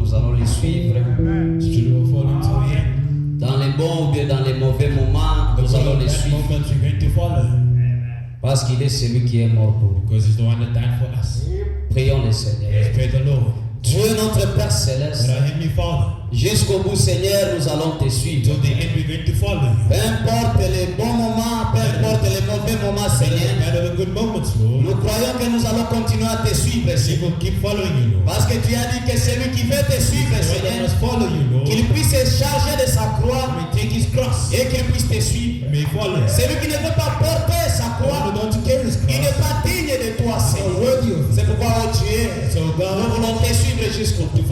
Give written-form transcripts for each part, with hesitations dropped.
nous allons les suivre. Dans les bons ou bien dans les mauvais moments, nous allons les suivre. Parce qu'il est celui qui est mort pour nous. Prions le Seigneur. Dieu notre Père Céleste, jusqu'au bout Seigneur, nous allons te suivre. Peu importe les bons moments, peu importe les mauvais moments Seigneur, nous croyons que nous allons continuer à te suivre Seigneur. Parce que tu as dit que celui qui veut te suivre Seigneur, qu'il puisse se charger de sa croix et qu'il puisse te suivre. Celui qui ne veut pas porter sa croix, il n'est pas digne de toi Seigneur. C'est pourquoi Dieu, nous voulons te suivre jusqu'au bout.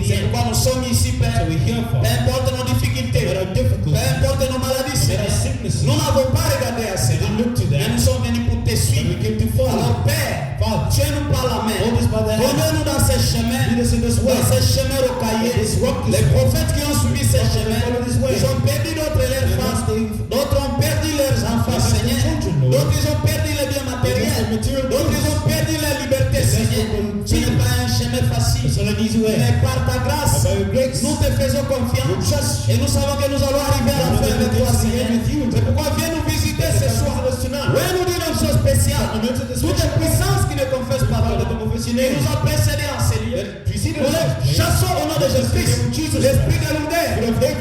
C'est pourquoi nous sommes ici Père. Peu importe nos difficultés, peu importe nos maladies Seigneur, nous n'avons pas regardé à cela, mais nous sommes venus pour te suivre. Alors Père, tiens-nous par la main, conduis-nous dans ces chemins, rocaillés. Les prophètes qui ont suivi ces chemins, ils ont perdu d'autres leurs femmes, d'autres ont perdu leurs enfants Seigneur, d'autres ils ont perdu les biens matériels, d'autres ils ont perdu la liberté Seigneur. Ce n'est pas un chemin facile, mais par ta grâce, nous te faisons confiance et nous savons que nous allons arriver à la fin de toi Seigneur. C'est pourquoi viens nous visiter ce soir. Viens nous dire une chose spéciale. Toute puissance qui ne confesse pas ton nom, qui nous a précédés en ces lieux, nous les chassons au nom de Jésus-Christ. L'esprit de lourdeur,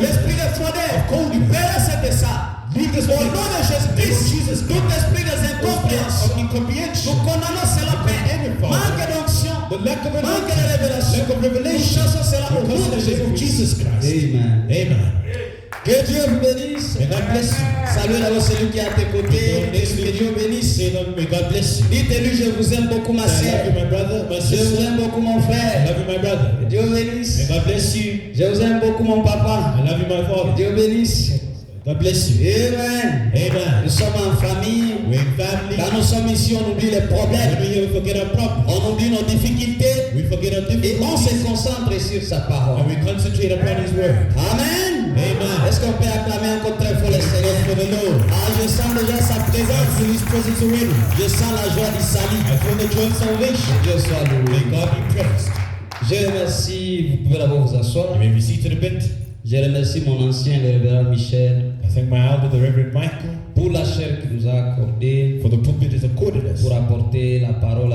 l'esprit de froideur, du Père c'était ça. Au nom de Jésus-Christ, tout esprit des incompréhensions, nous condamnons cela, Père. Manque d'onction, manque de révélation, nous chassons cela au nom de Jésus-Christ. Amen. Que Dieu vous bénisse. Salut d'abord celui qui est à tes côtés. Que Dieu bénisse. Dites-lui, je vous aime beaucoup ma soeur. Je vous aime beaucoup mon frère. Que Dieu bénisse. Je vous aime beaucoup mon papa. Que Dieu bénisse. God bless you. Amen. Amen. Nous sommes en famille. We're in family. Quand nous sommes ici, on oublie les problèmes. We forget our problems. On oublie nos difficultés. We forget our Et on difficulties. se concentre sur sa parole. And we concentrate upon His word. Amen. Amen. Est-ce qu'on peut acclamer encore très fort le Seigneur For the Lord. Ah, je sens déjà sa présence. I feel His presence already. Je sens la joie du salut. I feel the joy of salvation. Dieu soit loué. May God be praised. Je remercie, vous pouvez d'abord vous asseoir. You may be seated a bit. Je remercie mon ancien, le révérend Michel, I thank my elder, the Reverend Michael, pour la chair qu'il nous a accordée, for the pulpit He's accorded us pour apporter la parole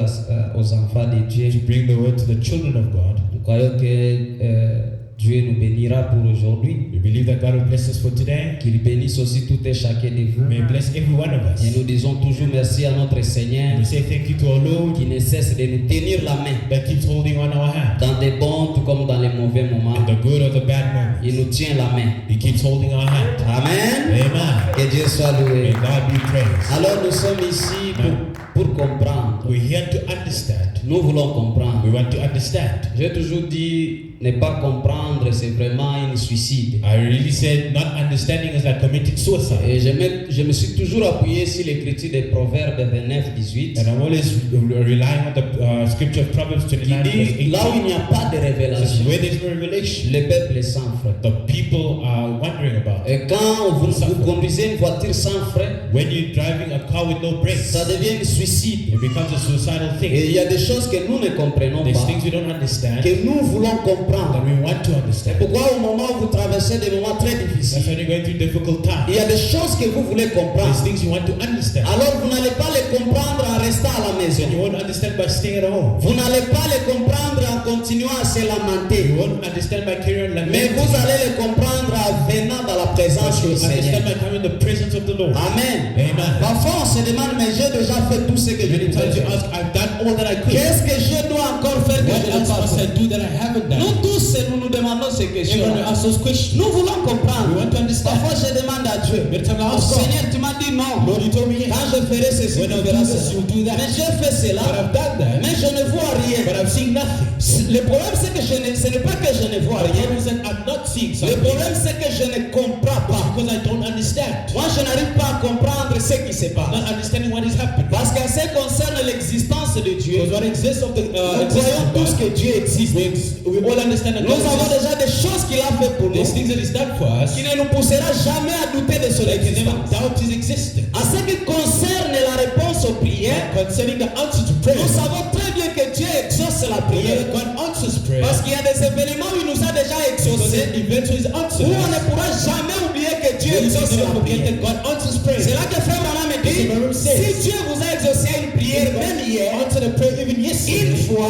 aux enfants de Dieu. to bring the word to the children of God. Nous croyons que Dieu nous bénira pour aujourd'hui, We believe that God will bless us for today. qu'il bénisse aussi tout et chacun de vous. May He bless every one of us. Et nous disons toujours merci à notre Seigneur We say thank you to our Lord qui ne cesse de nous tenir la main that keeps holding on our hand. dans des bons tout comme dans les mauvais moments. In the good or the bad moments, Il nous tient la main. He keeps holding our hand. Amen. Amen. Que Dieu soit loué. May God be praised. Alors nous sommes ici pour comprendre. We're here to understand. Nous voulons comprendre. We want to understand. J'ai toujours dit, ne pas comprendre, c'est vraiment un suicide. I really said not understanding is like committing suicide. Et je me suis toujours appuyé sur l'écriture des Proverbes 29, 18, And I'm always relying on the scripture of Proverbs qui 29 verse dit, là où 18. il n'y a pas de It says, révélation, where there's no revelation, le peuple est sans frein. the people are wondering about. Et quand vous conduisez une voiture sans frein, When you're driving a car with no brakes, ça devient un suicide. it becomes a suicidal Et thing. il y a des choses que nous ne comprenons There's pas, things we don't understand que nous voulons that comprendre. we want to understand. Pourquoi au moment où vous traversez des moments très That's difficiles, when you're going through difficult times. il y a des choses que vous voulez There's comprendre. things you want to understand. Alors vous n'allez pas les comprendre en restant à la maison. You won't understand by staying at home. Vous n'allez pas les comprendre en continuant à se You lamenter. won't understand by carrying on Mais lamenting. vous allez les comprendre en venant dans la présence But you du Seigneur. understand by coming in the presence of the Lord. Amen. Amen. Parfois on se demande, mais j'ai déjà fait tout ce que je Many pouvais times you faire. ask, I've done all that I could. Qu'est-ce que je dois encore faire que What je n'ai else pas must I fait? do that I haven't done? Nous tous, nous nous demandons ces questions. Everyone asks those questions. Nous voulons comprendre. We want to understand. Parfois je demande à Dieu, Many times I oh, ask God, Seigneur, tu m'as dit non. Lord, you told me yes. Quand je ferai ceci, When tu I do verras this, cela. you do that. Mais j'ai fait cela, But I've done that. mais je ne vois rien. But I've seen nothing. Le problème, c'est que ce n'est pas que je ne vois The rien. problem is that I'm not seeing Le something problème, c'est que je ne comprends pas. because I don't understand. Moi, je n'arrive pas à comprendre ce qui se passe. Not understanding what is happening. Parce qu'en ce qui concerne l'existence de Dieu, Because what exists of the nous existence croyons of tous God, que Dieu existe. we all understand that Nous God avons exists. déjà des choses qu'il a fait pour nous, There's things that He's done for us. qui ne nous poussera jamais à douter de son I can never existence. doubt His existence. En ce qui concerne la réponse aux prières, Concerning the answer to prayer, nous savons très bien que Dieu exauce la we know prière. that God answers prayer Parce qu'il y a des événements où You exauce never la forget prière. that God answers prayer. C'est là que Frère Branham me dit, si Dieu vous a exaucé à une prière, même hier, Answer the prayer even yesterday. une fois,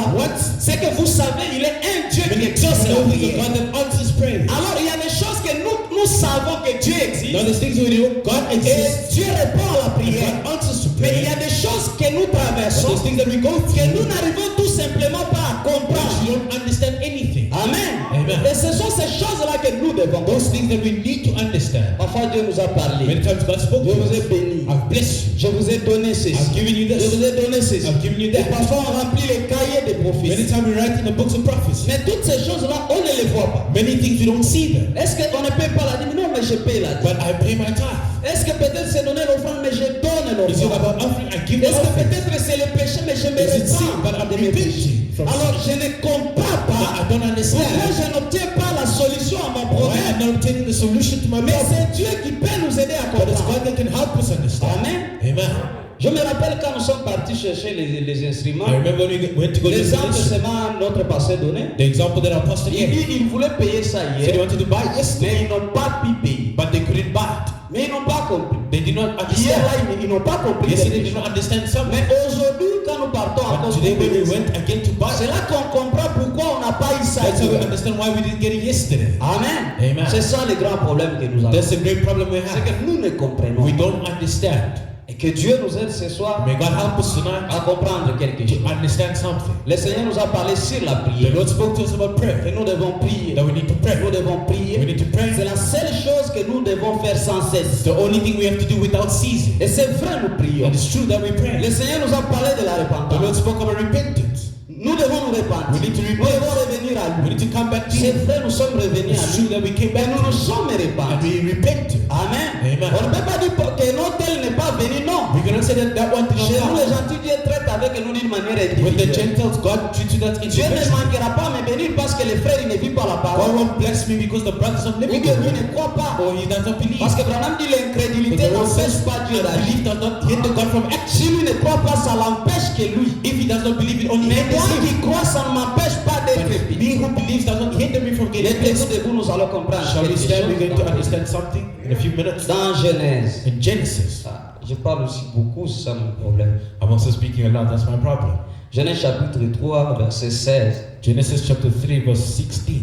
c'est que vous savez, il est un Dieu qui exauce la know He's a prière. God that answers prayer. Alors il y a des choses que nous savons que Dieu existe. Now there's things we know God Et exists. Dieu répond à la And prière. God answers to Mais il y prayer. a des choses que nous But traversons those things that we go que through, nous n'arrivons tout simplement pas à we comprendre. don't understand anything. Amen. Amen. Et ce sont ces choses-là que nous devons Those comprendre. things that we need to understand. Parfois Dieu nous a parlé. Many times God spoke Je to vous ai us. béni. I've blessed you. Je vous ai donné ceci. I've given you Je this. vous ai donné ceci. I've given you Et that. parfois on remplit les cahiers des Many prophéties. times we write in the books of prophecy. Mais toutes ces choses-là, on ne les voit pas. Many things we don't see them. Est-ce qu'on ne paye pas la dîme? Non, mais je paye la dîme. But I pay my tithe. Est-ce que peut-être c'est donner l'offrande, mais je donne Is it l'offrande? about offering? I give the Est-ce que offering. peut-être c'est le péché, mais je me Is it sin? But répands I'm de mes péchés? repenting from Alors sin. je ne comprends But pas I don't pourquoi understand je n'obtiens pas la solution à mon why problème. I'm not obtaining the solution to my Mais problem. c'est Dieu qui peut nous aider à But it's comprendre. God that can help us understand. Amen. Amen. Je me rappelle quand nous sommes partis chercher les instruments. I remember when we went to go to L'exemple the seulement notre pasteur donné. The example that our pastor Il gave. dit il voulait payer ça Said he hier, wanted to buy it yesterday, mais ils n'ont pas pu payer. but they couldn't buy it. Mais ils n'ont pas compris. They did not Hier là, understand. ils n'ont pas compris. Yesterday they quelque did not chose. understand something. Mais aujourd'hui, quand nous partons But encore today when we pour went again to buy c'est it, là qu'on comprend pourquoi on n'a pas eu ça. that's how we hier. understand why we didn't get it yesterday. Amen. Amen. C'est ça le grand problème que nous avons. That's a great problem we C'est have. que nous ne comprenons We pas. don't understand. Et que Dieu nous aide ce soir May God help us tonight à comprendre quelque to chose. understand something. Le Seigneur nous a parlé sur la The prière. Lord spoke to us about prayer. Et nous devons prier. That we need to pray. Nous devons We prier. need to pray. C'est la seule chose que nous devons faire sans cesse. It's the only thing we have to do without ceasing. Et c'est vrai, nous prions. And it's true that we pray. Le Seigneur nous a parlé de la The Lord repentance. spoke about repentance. Nous devons nous répandre. We need to Nous repent. devons revenir à We lui. need to come back to C'est Him. vrai, nous sommes revenus It's à true lui. that we came Mais back nous to nous Him. sommes And répandus. we repented. Amen. Amen. On ne peut pas dire que notre tel n'est pas venu, non. We cannot say that that one did Chez nous, not les come. gentils, Dieu traite avec nous d'une manière With the individuelle. Gentiles, God treated us Dieu ne individually. manquera pas me bénir parce que les frères ils ne vivent pas la God parole. won't bless me because the brothers don't Ou live bien lui with me. ne croit pas. Or he does not believe. Parce que Branham dit l'incrédulité n'empêche pas Dieu d'agir. Belief does not hinder God from Si action. lui ne croit pas, ça l'empêche que lui. If he does not believe, it only Mais hinders moi him. qui crois, ça ne m'empêche pas d'être But épidé. me who believes does not hinder me from getting Mettez-vous blessed. debout, nous allons comprendre. Shall we quelque stand? We're going to chose. understand something in a few minutes. Dans Genèse. In Genesis, Je parle aussi beaucoup, c'est ça mon problème. I'm also speaking a lot. That's my problem. Genèse chapitre 3, verset 16. Genesis chapter 3, verse 16.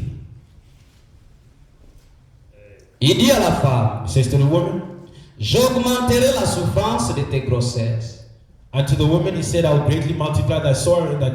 Il dit à la femme, It says to the woman, j'augmenterai la souffrance de tes grossesses. and to the woman he said, I will greatly multiply thy sorrow and thy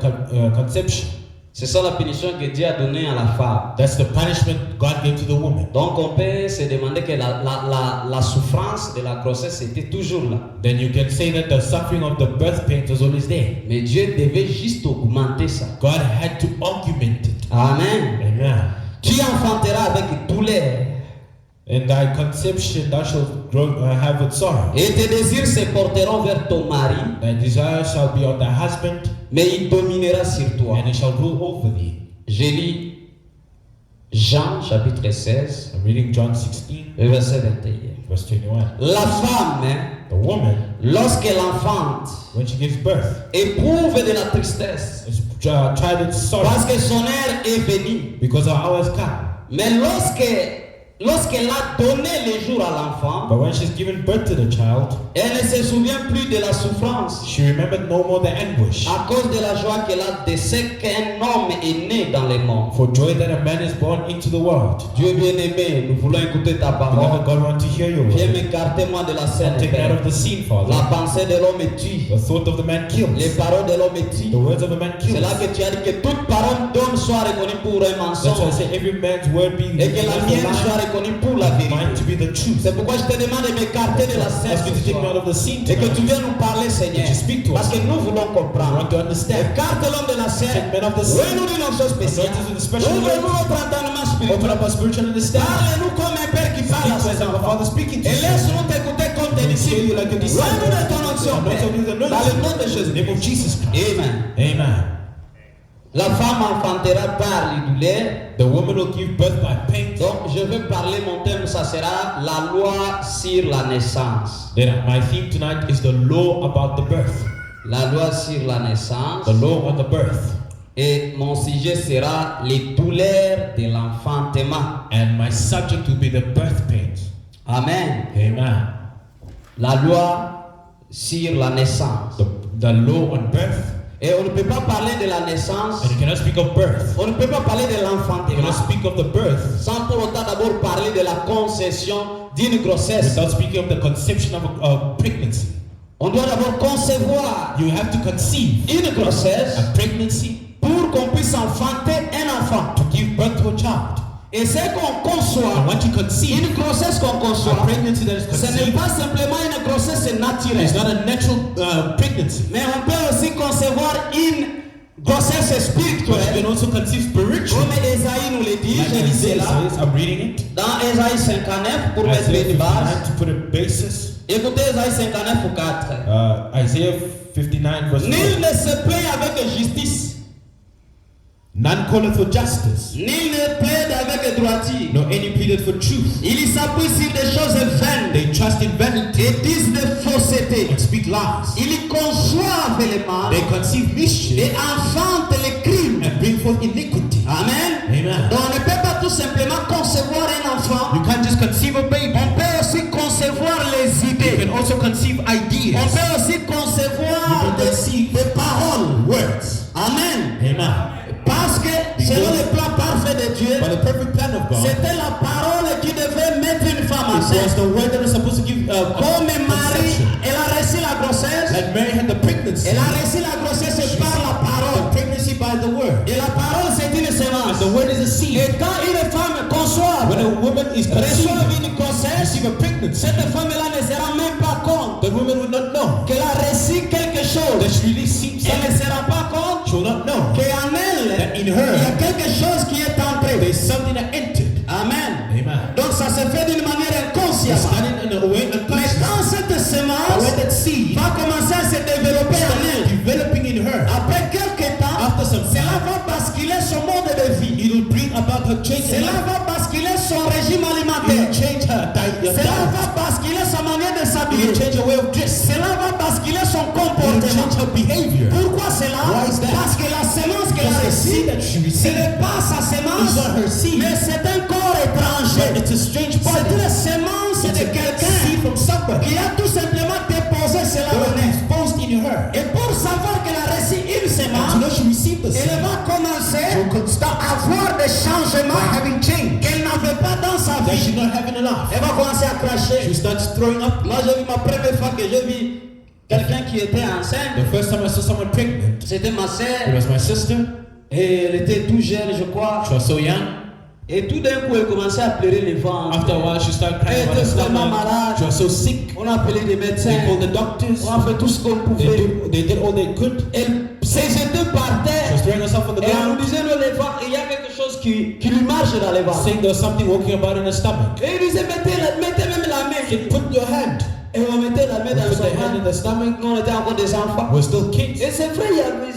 conception. C'est ça la punition que Dieu a donnée à la femme. That's the punishment God gave to the woman. Donc on peut se demander que la souffrance de la grossesse était toujours là. Then you can say that the suffering of the birth pain was always there. Mais Dieu devait juste augmenter ça. God had to augment it. Amen. Amen. Tu enfanteras avec douleur. In thy conception thou shalt have with sorrow. Et tes désirs se porteront vers ton mari, Thy desire shall be on thy husband, mais il dominera sur toi. and he shall rule over thee. Je lis Jean chapitre 16, I'm reading John 16, verset 21. verse 21. La femme, The woman, lorsqu'elle enfante, when she gives birth, éprouve de la tristesse, is tried with sorrow parce que son heure est venue. because her hour has come. Mais lorsqu'elle a donné le jour à l'enfant, But when she's given birth to the child, elle ne se souvient plus de la souffrance she remembered no more the anguish. à cause de la joie qu'elle a de ce qu'un homme est né dans le monde. For joy that a man is born into the world. Dieu bien-aimé, nous voulons écouter ta Beloved, parole. God wants to hear your Viens word. m'écarter moi de la scène. Take me out Père. of the scene, Father. La pensée de l'homme tue. The thought of the man kills. Les paroles de l'homme tuent. The words of a man C'est kills. là que tu as dit que toute parole d'homme soit reconnue pour un That's why I mensonge say every man's word be et que la mienne soit reconnue pour la mine vérité. to be the truth. C'est pourquoi je te demande de m'écarter de la scène Ask you to ce take me out soir. of the scene Et que tu tonight. viennes nous parler, Seigneur. That you speak to us. Parce que nous voulons I comprendre. want to understand. Écarte l'homme de la scène. Take men of the scene. Oui, nous disons une chose spéciale. Anoint us with a special Ouvre-nous anointing. notre entendement Open spirituel. up our spiritual understanding. Parle-nous comme un père qui parle à Speak to ses us, our enfants. Father speaking to Et us. laisse-nous t'écouter comme tes disciples. Like a disciple. Loin-nous de ton onction, Anoint Père. us with the anointing. Dans le nom de In Jésus. the name of Jesus Christ. Amen. Amen. La femme enfantera par les douleurs. The woman will give birth by pain. Donc, je veux parler, mon thème, ça sera la loi sur la naissance. Then my theme tonight is the law about the birth. La loi sur la naissance. The law on the birth. Et mon sujet sera les douleurs de l'enfantement. And my subject will be the birth pains. Amen. Amen. La loi sur la naissance. The law on birth. Et on ne peut pas parler de la naissance. And you cannot speak of birth. On ne peut pas parler de You l'enfantement cannot speak of the birth sans pour autant d'abord parler de la concession d'une grossesse. without speaking of the conception of a pregnancy. On doit d'abord concevoir You have to conceive une grossesse a pregnancy pour qu'on puisse enfanter un enfant. to give birth to a child. Et c'est qu'on conçoit, And what you conceive, une grossesse qu'on a conçoit, pregnancy that is ce n'est conceived, pas simplement une grossesse naturelle. is not a natural pregnancy. Mais on peut aussi concevoir une grossesse But you spirituelle. can also conceive spiritually. Comme Esaïe nous le dit, Like je lis Isaiah cela says, I'm reading it. dans Esaïe 59 pour mettre Isaiah une base. 59 to put a basis. Écoutez Esaïe 59 au 4. Isaiah 59 verse 4. Nul ne se plaint avec justice, None calleth for justice, nul ne plaide avec droiture. nor any pleadeth for truth. Ils s'appuient sur des choses vaines They trust in vanity et disent des faussetés. and speak lies. Ils conçoivent le mal They conceive et mischief enfantent les crimes. and bring forth iniquity. Amen. Amen. Donc on ne peut pas tout simplement concevoir un enfant. You can't just conceive a baby. On peut aussi concevoir les You idées. can also conceive On ideas, peut aussi concevoir You can conceive des paroles. words. Amen. Amen. Parce que selon le plan parfait de Dieu, By the perfect plan of God, c'était la parole qui devait mettre une femme it was enceinte. the word that was supposed to give Comme Marie, conception. elle a reçu la grossesse. Like Mary had the pregnancy, Elle a reçu la grossesse par la the parole. pregnancy by the word. Et la parole, c'est une And semence. the word is a seed. Et quand une femme conçoit, When a woman is reçoit conceived, une grossesse, receive a pregnancy, cette femme-là ne se rend même pas compte the woman would not know qu'elle a reçu quelque chose. that she really sees Elle ne something. se rend pas compte She will not know qu'en elle, that in il y a her quelque chose qui est entré. there's something that entered. Amen. Amen. Donc ça se fait d'une manière It's inconsciente. done in a way Mais unconscious. quand cette But semence when that seed va commencer à se développer en elle, developing in her, après quelques temps, after some cela time, va basculer son mode de vie. it will bring about her change in Cela life. va basculer son régime It will alimentaire. change her diet. Cela va basculer sa manière de It s'habiller. will change her way of dress. Cela va basculer son It will comportement. change her behavior. Pourquoi cela? Why is that? Parce que la semence qu'elle a Because the seed reçue, that she ce received n'est pas sa semence, is not her seed, mais c'est un corps but étranger. it's a strange C'est body. une semence It's de a quelqu'un seed from somebody qui a tout simplement déposé cela that en was elle. exposed in her. Et pour savoir qu'elle a reçu une And to semence, know she received the seed, elle va commencer she will start à avoir des changements by having change qu'elle n'avait pas dans sa that vie. she's not having enough. Elle va commencer à She cracher. starts throwing up. Moi, j'ai vu ma première fois que j'ai vu quelqu'un qui était enceinte. The first time I saw someone pregnant, C'était ma it sœur. was my sister. Et elle était tout jeune, je crois. She was so young. Et tout d'un coup, elle commençait à pleurer le ventre. After a while, she started crying Elle about her était vraiment stomach. malade. She was so sick. On a appelé des médecins. They called the doctors. On a fait tout ce qu'on They pouvait. did all they could. Elle s'est jetée par She was terre. throwing herself on the Et on nous ground, disait, non, les ventres, il y a quelque chose qui lui marche dans les ventres. saying there was something walking about in her stomach. Et il disait, mettez même la main. She said, put your hand. Et on mettait la main dans Put son the hand in ventre. the stomach. Nous, on était encore des enfants. We're still kids. Et c'est vrai,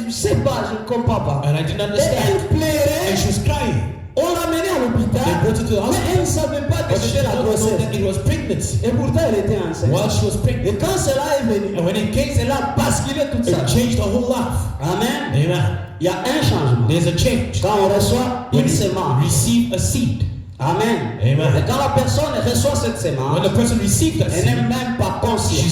je sais pas, je ne comprends pas. And I didn't Et understand. elle pleurait. And she was crying. On l'a menée à l'hôpital. They brought her to the Mais elle ne hospital. savait pas que But she c'était did la not know grossesse. that it was pregnancy. Et pourtant, elle était enceinte. While she was Et pregnant, quand cela est venu, and when it came, cela a basculé toute sa it vie. changed her whole life. Amen. Amen. Il y a un changement. There's a change. Quand on reçoit When une you semence. receive a seed. Amen. Amen. Et quand la personne reçoit cette When semence, the person receives that elle n'est seed, même pas consciente.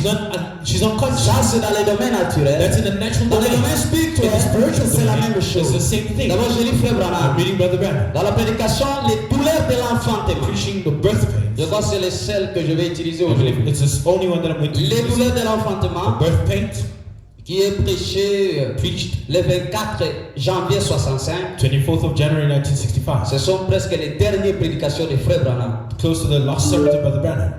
she's unconscious. Ça, c'est dans les domaines naturels. That's in the natural Dans le domain. domaine spirituel, In the spiritual c'est la domain, même it's chose. the same thing. D'abord, je lis Frère I'm Branham. reading Brother Branham, Dans la prédication, les douleurs de l'enfantement. preaching the birth Je pains. crois que c'est le seul que je vais utiliser I believe aujourd'hui. it's the only one that I'm going to Les use. douleurs de The l'enfantement, birth pains, qui est prêché preached le 24 janvier 65. 24th of January 1965. Ce sont presque les dernières prédications de Frère Branham. Close to the last sermon of Brother Branham.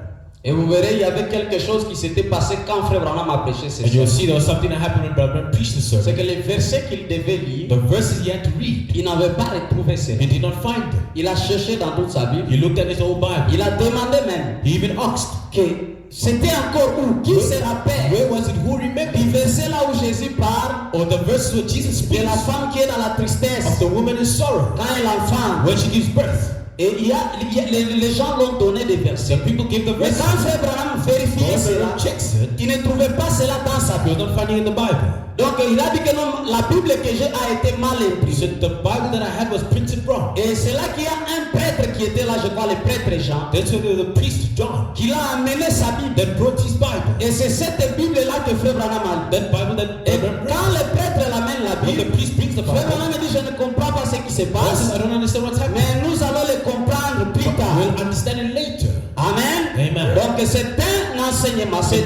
Et vous verrez, il y avait quelque chose qui s'était passé quand Frère Branham a prêché ce And you'll sermon. see there was something that happened when Brother Branham preached the C'est sermon. que les versets qu'il devait lire, The verses he had to read, il n'avait pas retrouvé cela. he did not find them. Il a cherché dans toute sa Bible. He looked at his whole Bible. Il a demandé même He even asked, que c'était encore où? Qui se rappelle where was it? Who du remembered? verset là où Jésus parle Or the verses where Jesus de speaks la femme qui est dans la of tristesse the woman in sorrow quand elle enfante. when she gives birth. Et les gens l'ont donné des versets. The people give the Mais verses. quand Frère Branham vérifiait Brother cela, Branham checks it. il ne trouvait pas cela dans sa He Bible. was not finding it in the Bible. Donc il a dit que non, la Bible que j'ai a été mal He imprimée. said the Bible that I had was printed wrong. Et c'est là qu'il y a un prêtre qui était là, je crois, le prêtre Jean, That's when the priest John qui l'a amené sa Bible. that brought his Bible. Et c'est cette Bible-là que Frère Branham a. That Bible that Et quand le prêtre l'amène la when the Bible, priest brings the Frère Bible, Branham dit, je ne comprends pas ce qui se I passe, don't understand what's happening. mais nous allons le comprendre plus tard. We'll understand it later. Amen. Amen. Donc c'est un enseignement, c'est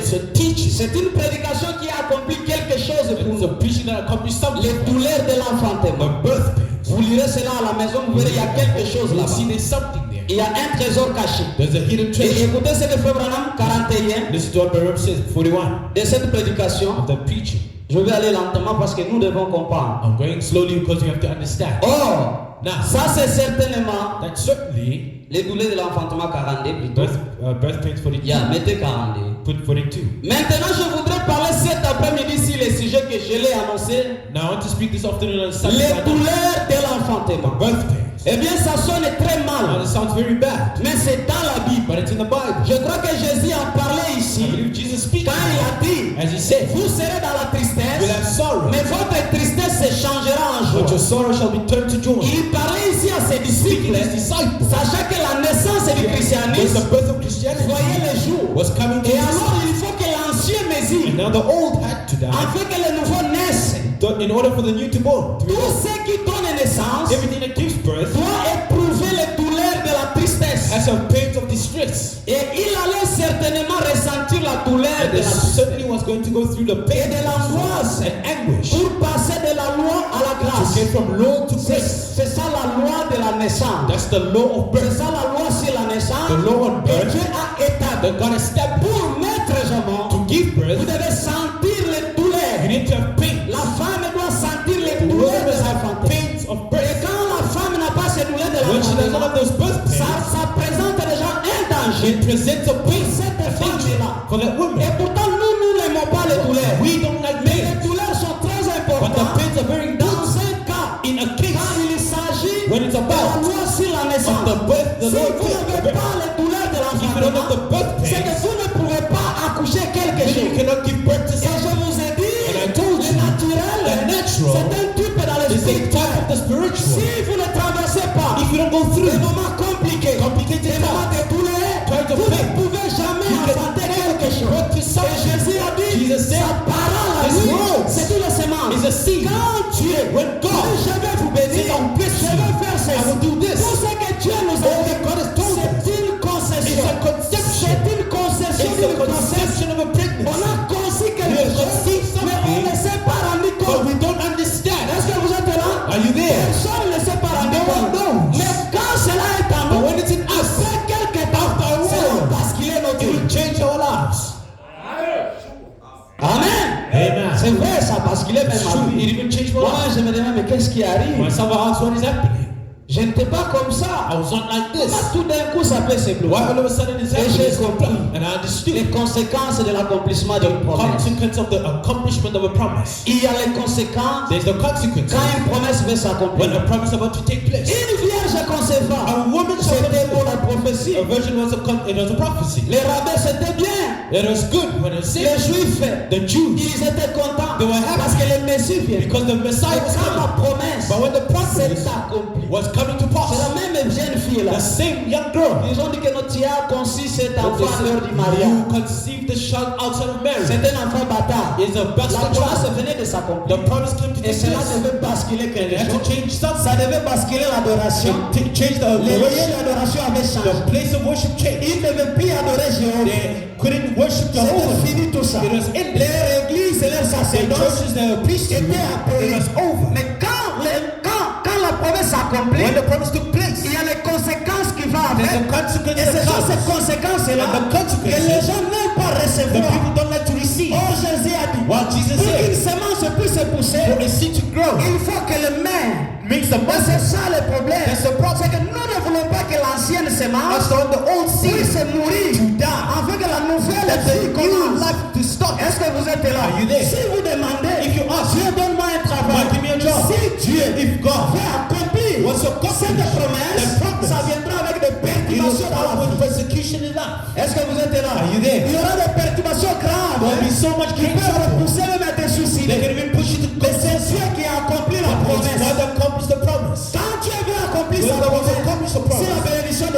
une prédication qui a accompli quelque chose pour It's a nous. preaching that accomplished something. Les douleurs de The l'enfantement. birth pains. Vous lirez cela à la maison, vous verrez, il y a quelque chose You'll là-bas. see there's something there. Il y a un trésor caché. There's a hidden Et treasure. écoutez ce que Frère Branham 41 Listen to what Branham says, 41 de cette prédication. of the preaching. Je vais aller lentement parce que nous devons comprendre. I'm going slowly because we have to understand. Or, Now, ça c'est certainement that certainly les douleurs de l'enfantement 42 plutôt. birth pains 42. Yeah, mettez 42. Put 42. Maintenant, je voudrais parler cet après-midi sur les sujets que je l'ai annoncé. Now I want to speak this afternoon on Les Saturday. douleurs de l'enfantement. Birth pains. Eh bien, ça sonne très Now mal, it sounds very bad, mais c'est dans la Bible. but it's in the Bible. Je crois que Jésus en parlait I ici believe Jesus speaks. quand il a dit, As he said, vous serez dans la you'll tristesse, have sorrow, mais votre tristesse se changera en but your joie. sorrow shall be turned to joy. Il parlait ici à ses Speaking disciples, his disciples, sachant que la naissance du was christianisme the birth of Christianity voyait le jour. was coming to Et this. alors, il faut que l'ancien And mesure, now the old had to die afin que le nouveau naisse. in order for the new to born. Tout ce qui donne naissance Everything that gives birth doit éprouver les douleurs de la tristesse. has some pains of distress. Et il allait certainement ressentir la douleur And de they la tristesse certainly was going to go through the et pain de l'angoisse and anguish pour passer de la loi à la to grâce. get from law to grace. C'est ça la loi de la naissance. That's the law of C'est birth. ça la loi sur la naissance. The law on Et birth Dieu a établi. that God established Pour naître jamon, to give vous birth. devez sentir les You douleurs. need to have pain. La femme doit sentir les The douleurs woman de must sa have femme. pains of Et birth. quand la femme n'a pas ces douleurs de la When she doesn't femme, have those birth ça, pains, ça présente déjà un danger. it presents a pain, Cette a danger femme-là. for that Et woman. pourtant, nous n'aimons pas les douleurs. We don't like Mais les pain, douleurs sont très but the importantes. pains are very Dans important. un cas, In a quand case il s'agit when it's de la about loi sur la of naissance, the birth, the si Lord vous n'avez pas les douleurs de if you don't have the l'enfantement, birth c'est que pains, vous ne pouvez pas accoucher quelque then you chose. cannot give birth to Et something. je vous ai dit, And I told le you, naturel, the natural c'est un type dans le It's a spirituel. type of the spiritual. Si vous ne traversez pas If you don't go des through moments compliqués, des moments de douleur, Try to vous ne pay. pouvez jamais You can enfanter quelque chose. birth to Et something. Jésus a dit, Jesus said, sa parole à His lui, words c'est tout le semence. is a seed. Quand Dieu, When God dit, je vais vous bénir, says, I'll bless je you, vais faire I ceci. will do this. Tout ce que Dieu nous a All dit, that God has told us, c'est une concession. it's a conception. C'est une concession It's a d'une grossesse. conception of a On pregnancy. a conçu We quelque have conceived chose, mais on something, ne s'est pas rendu but compte. we don't understand. Est-ce que vous êtes là? Are you there? Personne ne s'est pas rendu No one compte. knows. Mais quand cela est en But nous, when it's in us, après quelque temps, after a cela while, va basculer notre it will vie. change our lives. Amen. Amen. C'est vrai, ça a basculé même It's ma true. vie. It even changed my Moi, life. je me demande, mais qu'est-ce qui arrive? Myself, I asked what is happening. Je n'étais pas comme I ça. was not like Comment this. tout d'un coup ça peut se Why bloquer? all of a sudden it's Et j'ai happening? compris And I understood les conséquences de l'accomplissement d'une promesse. consequence of the accomplishment of a promise. Il y a les conséquences There's the consequence quand une promesse veut when s'accomplir. a promise is about to take place. Une vierge concevra. A woman shall C'était pour la prophétie. A virgin was it was a prophecy. Les rabbins, c'était bien. It was good when it Les said juifs, the Jews ils étaient contents They were happy. parce que le Messie vient. because the Messiah Et was quand la coming. promesse But when the s'est promise accomplie, was coming to c'est pass, la même jeune fille là. the same young girl Ils ont dit que notre fille a conçu cet that they enfant à l'heure du said, mariage. you conceived the child outside of marriage. C'est un enfant bâtard. Is a La bastard promesse child. venait de s'accomplir. The promise came to Et take cela place. devait basculer They quelque had to chose. change something. Ça devait basculer l'adoration. Change the Les lieux worship. d'adoration avaient changé. The place of worship changed. Ils ne devaient plus adorer Jéhovah. They couldn't worship C'était Jehovah. fini tout ça. It was ended. Les églises et leurs The sacerdoces churches, the priesthood, étaient it was apologés. over. Mais quand la promesse s'accomplit, When the promise took place, il y a les conséquences qui vont there's avec. the consequences Et ce that sont ces comes. conséquences-là And the consequences que les gens n'aiment pas The recevoir. people don't like to receive. Or Jésus a dit, What Jesus pour qu'une said, semence puisse pousser, for a seed to grow, il faut que le maire. makes the Mais c'est message. ça le problème. That's the problem. C'est que nous ne voulons pas que l'ancienne semence As on the old seed puisse mourir to die, afin que la nouvelle that the vie new commence. life to start. Est-ce que vous êtes là? Are you there? Si vous demandez, If you ask, Dieu donne-moi un travail. God, give me a job. Si Dieu If God veut accomplir wants to accomplish cette promesse, that promise, ça viendra avec des it will perturbations dans start la with vie. persecution in life. Est-ce que vous êtes là? Are you there? Il y aura des perturbations graves There will be so much qui great peuvent trouble. repousser même à te They suicider. can even push you to Mais c'est confess. Dieu qui a accompli la It's promesse. God that accomplished the promise. Quand Dieu veut accomplir When sa God wants to promesse, accomplish the c'est la promise, bénédiction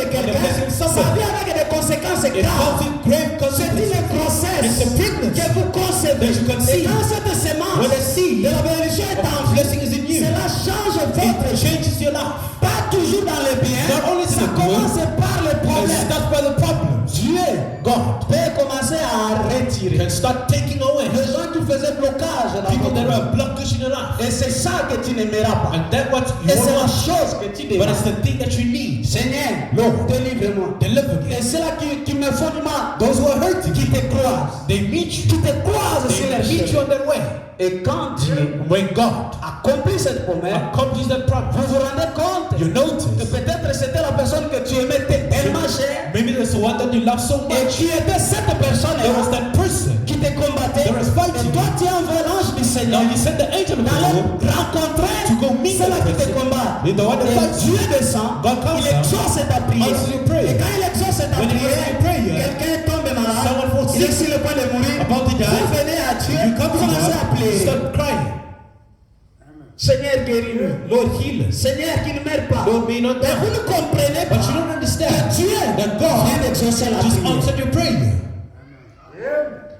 It grave. comes with grave C'est une consequences. grossesse It's a pregnancy que vous concevez. that you conceive. Et quand cette semence When a seed de la bénédiction est en vous, blessing is in you, cela change votre it vie. changes your life. Pas toujours dans le bien. Not only Ça the good, commence par le And problème. start by the problems. Dieu, God peut commencer à retirer. can start taking away Les gens qui faisaient blocage dans people that votre vie. are blockage in your life. Et c'est ça que tu n'aimeras pas. And that what you Et c'est la want, chose que tu but demandes. it's the thing that you need. Seigneur, Lord, délivre-moi. deliver me. Et c'est là qui me font du mal. Those who are hurting, Qui te croisent. they meet Qui you. te croisent sur They les meet you chemins. on their way. Et quand Dieu When God accomplit cette promesse, accomplishes that vous promise, vous rendez compte you que notice peut-être c'était la personne que tu aimais tellement cher. maybe there's the one that you love so Et much. tu étais cette personne There was that person. qui te combattait. There was fighting. Et toi tu es envoyé l'ange du Seigneur. Now you send the angel of the D'aller Lord rencontrer to go meet ceux-là that qui te person. combattent. They're the one that Et fights you. Dieu descend, God comes il down, exauce ta prière. answers your prayer. Et quand il exauce ta When he prière, answers your prayer, quelqu'un tombe malade, someone falls il est sick, sur le point de mourir. about to die, Vous venez à Dieu, you come vous to commencez à God, pleurer. start crying. Seigneur, guéris-le. Lord, heal us. Seigneur, qui ne meurt pas. Lord, may not Mais die. vous ne comprenez pas But you don't que understand Dieu that God vient d'exaucer la just prière. answered your prayer.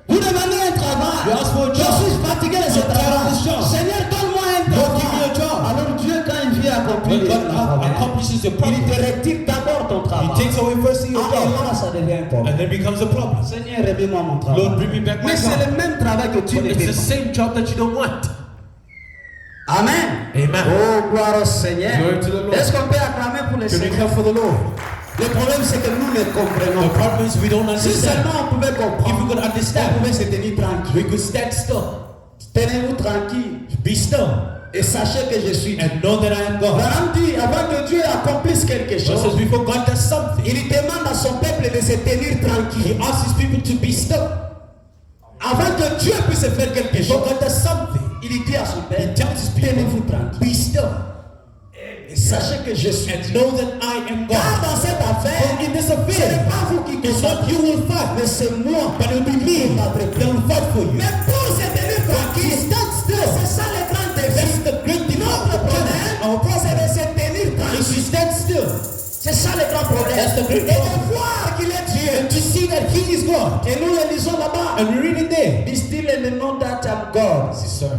Vous demandez un travail. You ask for a Je job. suis fatigué de ce I'm tired of this travail. job. Seigneur, donne-moi un Lord, give me travail. a job. Alors Dieu, quand il vient accomplir When le God travail, accomplishes your il promise, te retire d'abord ton He travail. takes away first your Et job, là, ça devient un problème. and then becomes a problem. Seigneur, remets-moi mon travail. Lord, bring me back my Mais c'est job. le même travail que tu But ne it's fais the pas. same job that you don't want. Amen. Amen. Oh, gloire au Seigneur. Glory to the Lord. Est-ce qu'on peut acclamer pour le Can we Seigneur? come for the Lord? Le problème, c'est que nous ne comprenons The pas. problem is we don't Si understand. seulement on pouvait If we comprendre, could on understand, pouvait se tenir tranquille. we could stand still. Tenez-vous tranquille Be still et sachez que je suis Dieu. and know that I am God. Abraham dit, avant que Dieu accomplisse quelque God says chose, before God does something, il demande à son peuple de se tenir He tranquille. asks His people to be still. Avant que Dieu puisse faire quelque Before chose, God does something, il dit à son He peuple, tells His people, tenez-vous tranquille. be still Et sachez que je suis and Dieu. know that I am Car God. dans cette affaire, For in this ce n'est affair, pas vous qui it's not combattez, you will fight, mais c'est moi but it will be me that will fight for you. Mais pour se tenir tranquille, c'est ça le grand défi. That's the great thing. Notre problème, Our problem c'est de se tenir is to tranquille. stand still C'est ça le grand problème. That's the great Et de problem. voir qu'il est Dieu. and to see that He is God. Et nous le lisons là-bas. And we read it there. Be still and know that I'm God. Yes, sir.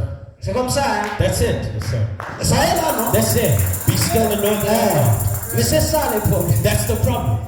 C'est comme ça, hein? That's it. Yes, sir. Ça est là, non? That's it. Be still and know that I am God. Mais c'est ça le problème. That's the problem.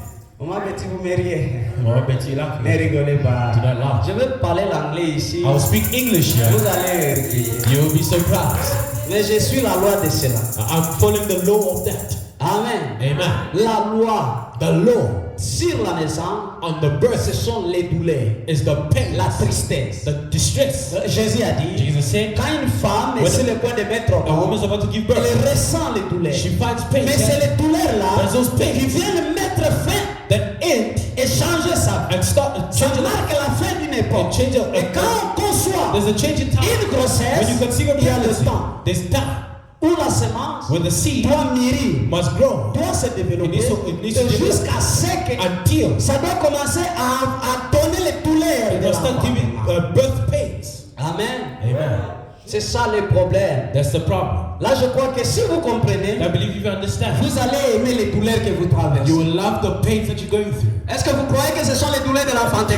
Maman Betty, vous me riez. Oh, I bet you laugh. Ne rigolez pas. Do not laugh. Je vais parler l'anglais ici. I'll speak English here. Vous allez rire. You will be surprised. Mais je suis la loi de cela. I'm following the law of that. Amen. Amen. La loi The law sur la naissance, on the birth ce sont les douleurs, is the pain, la tristesse. the distress. Jésus a dit, Jesus said, quand une femme est When sur le point de mettre au a woman's monde, about to give birth, elle ressent les douleurs. she finds pain. Mais c'est les douleurs-là There's those pains qui viennent mettre fin that end et changer sa vie. and start Ça changing marque la fin d'une and époque. change Et quand on conçoit There's a change in time. une grossesse, When you conceive a il y a le pregnancy, temps there's time où la semence when the seed doit mûrir, must grow doit se développer, It needs to et jusqu'à ce que until ça doit commencer à donner les douleurs it de must start l'enfant. giving birth pains. Amen. Amen. C'est ça le problème. That's the problem. Là, je crois que si vous comprenez, I believe if you understand, vous allez aimer les douleurs que vous traversez. you will love the pains that you're going through. Est-ce que vous croyez que ce sont les douleurs de l'enfanteté?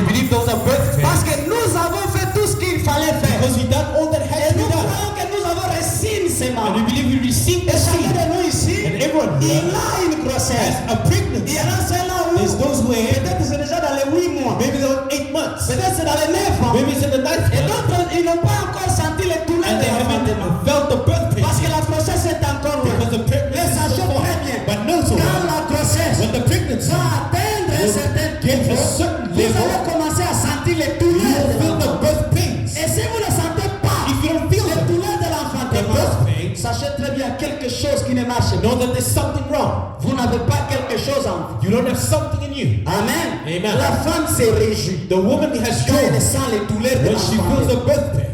Parce que nous avons fait tout ce qu'il fallait faire. Because we done all that Et had to be nous done. croyons que nous avons reçu une And semence. we believe we received Et the chacun seed. de nous ici, And everyone il here a une grossesse. has a pregnancy. Il y en a ceux-là où There's those who are, peut-être c'est déjà dans les 8 mois. maybe they're 8 months. Peut-être c'est dans les 9 ans. Maybe it's in the 9th Et month. d'autres, ils n'ont pas encore senti les douleurs And de they haven't l'enfantement. felt the birth Parce pains. que la grossesse est encore loin. Because the Mais pregnancy is sachez so far. très bien, But know so quand well, la grossesse when the pregnancy va atteindre un will certain get a niveau, certain vous level, allez commencer à sentir les you douleurs will de feel the l'enfantement. birth pains. Et si vous ne sentez pas If you don't feel les them, douleurs de the l'enfantement, birth pains, sachez très bien quelque chose qui ne marche pas. know that there's something wrong. Vous n'avez pas quelque chose en vous. You don't have something in you. Amen. Amen. La femme se réjouit The woman has quand elle joy sent les douleurs de when she feels l'enfantement. the birth pains.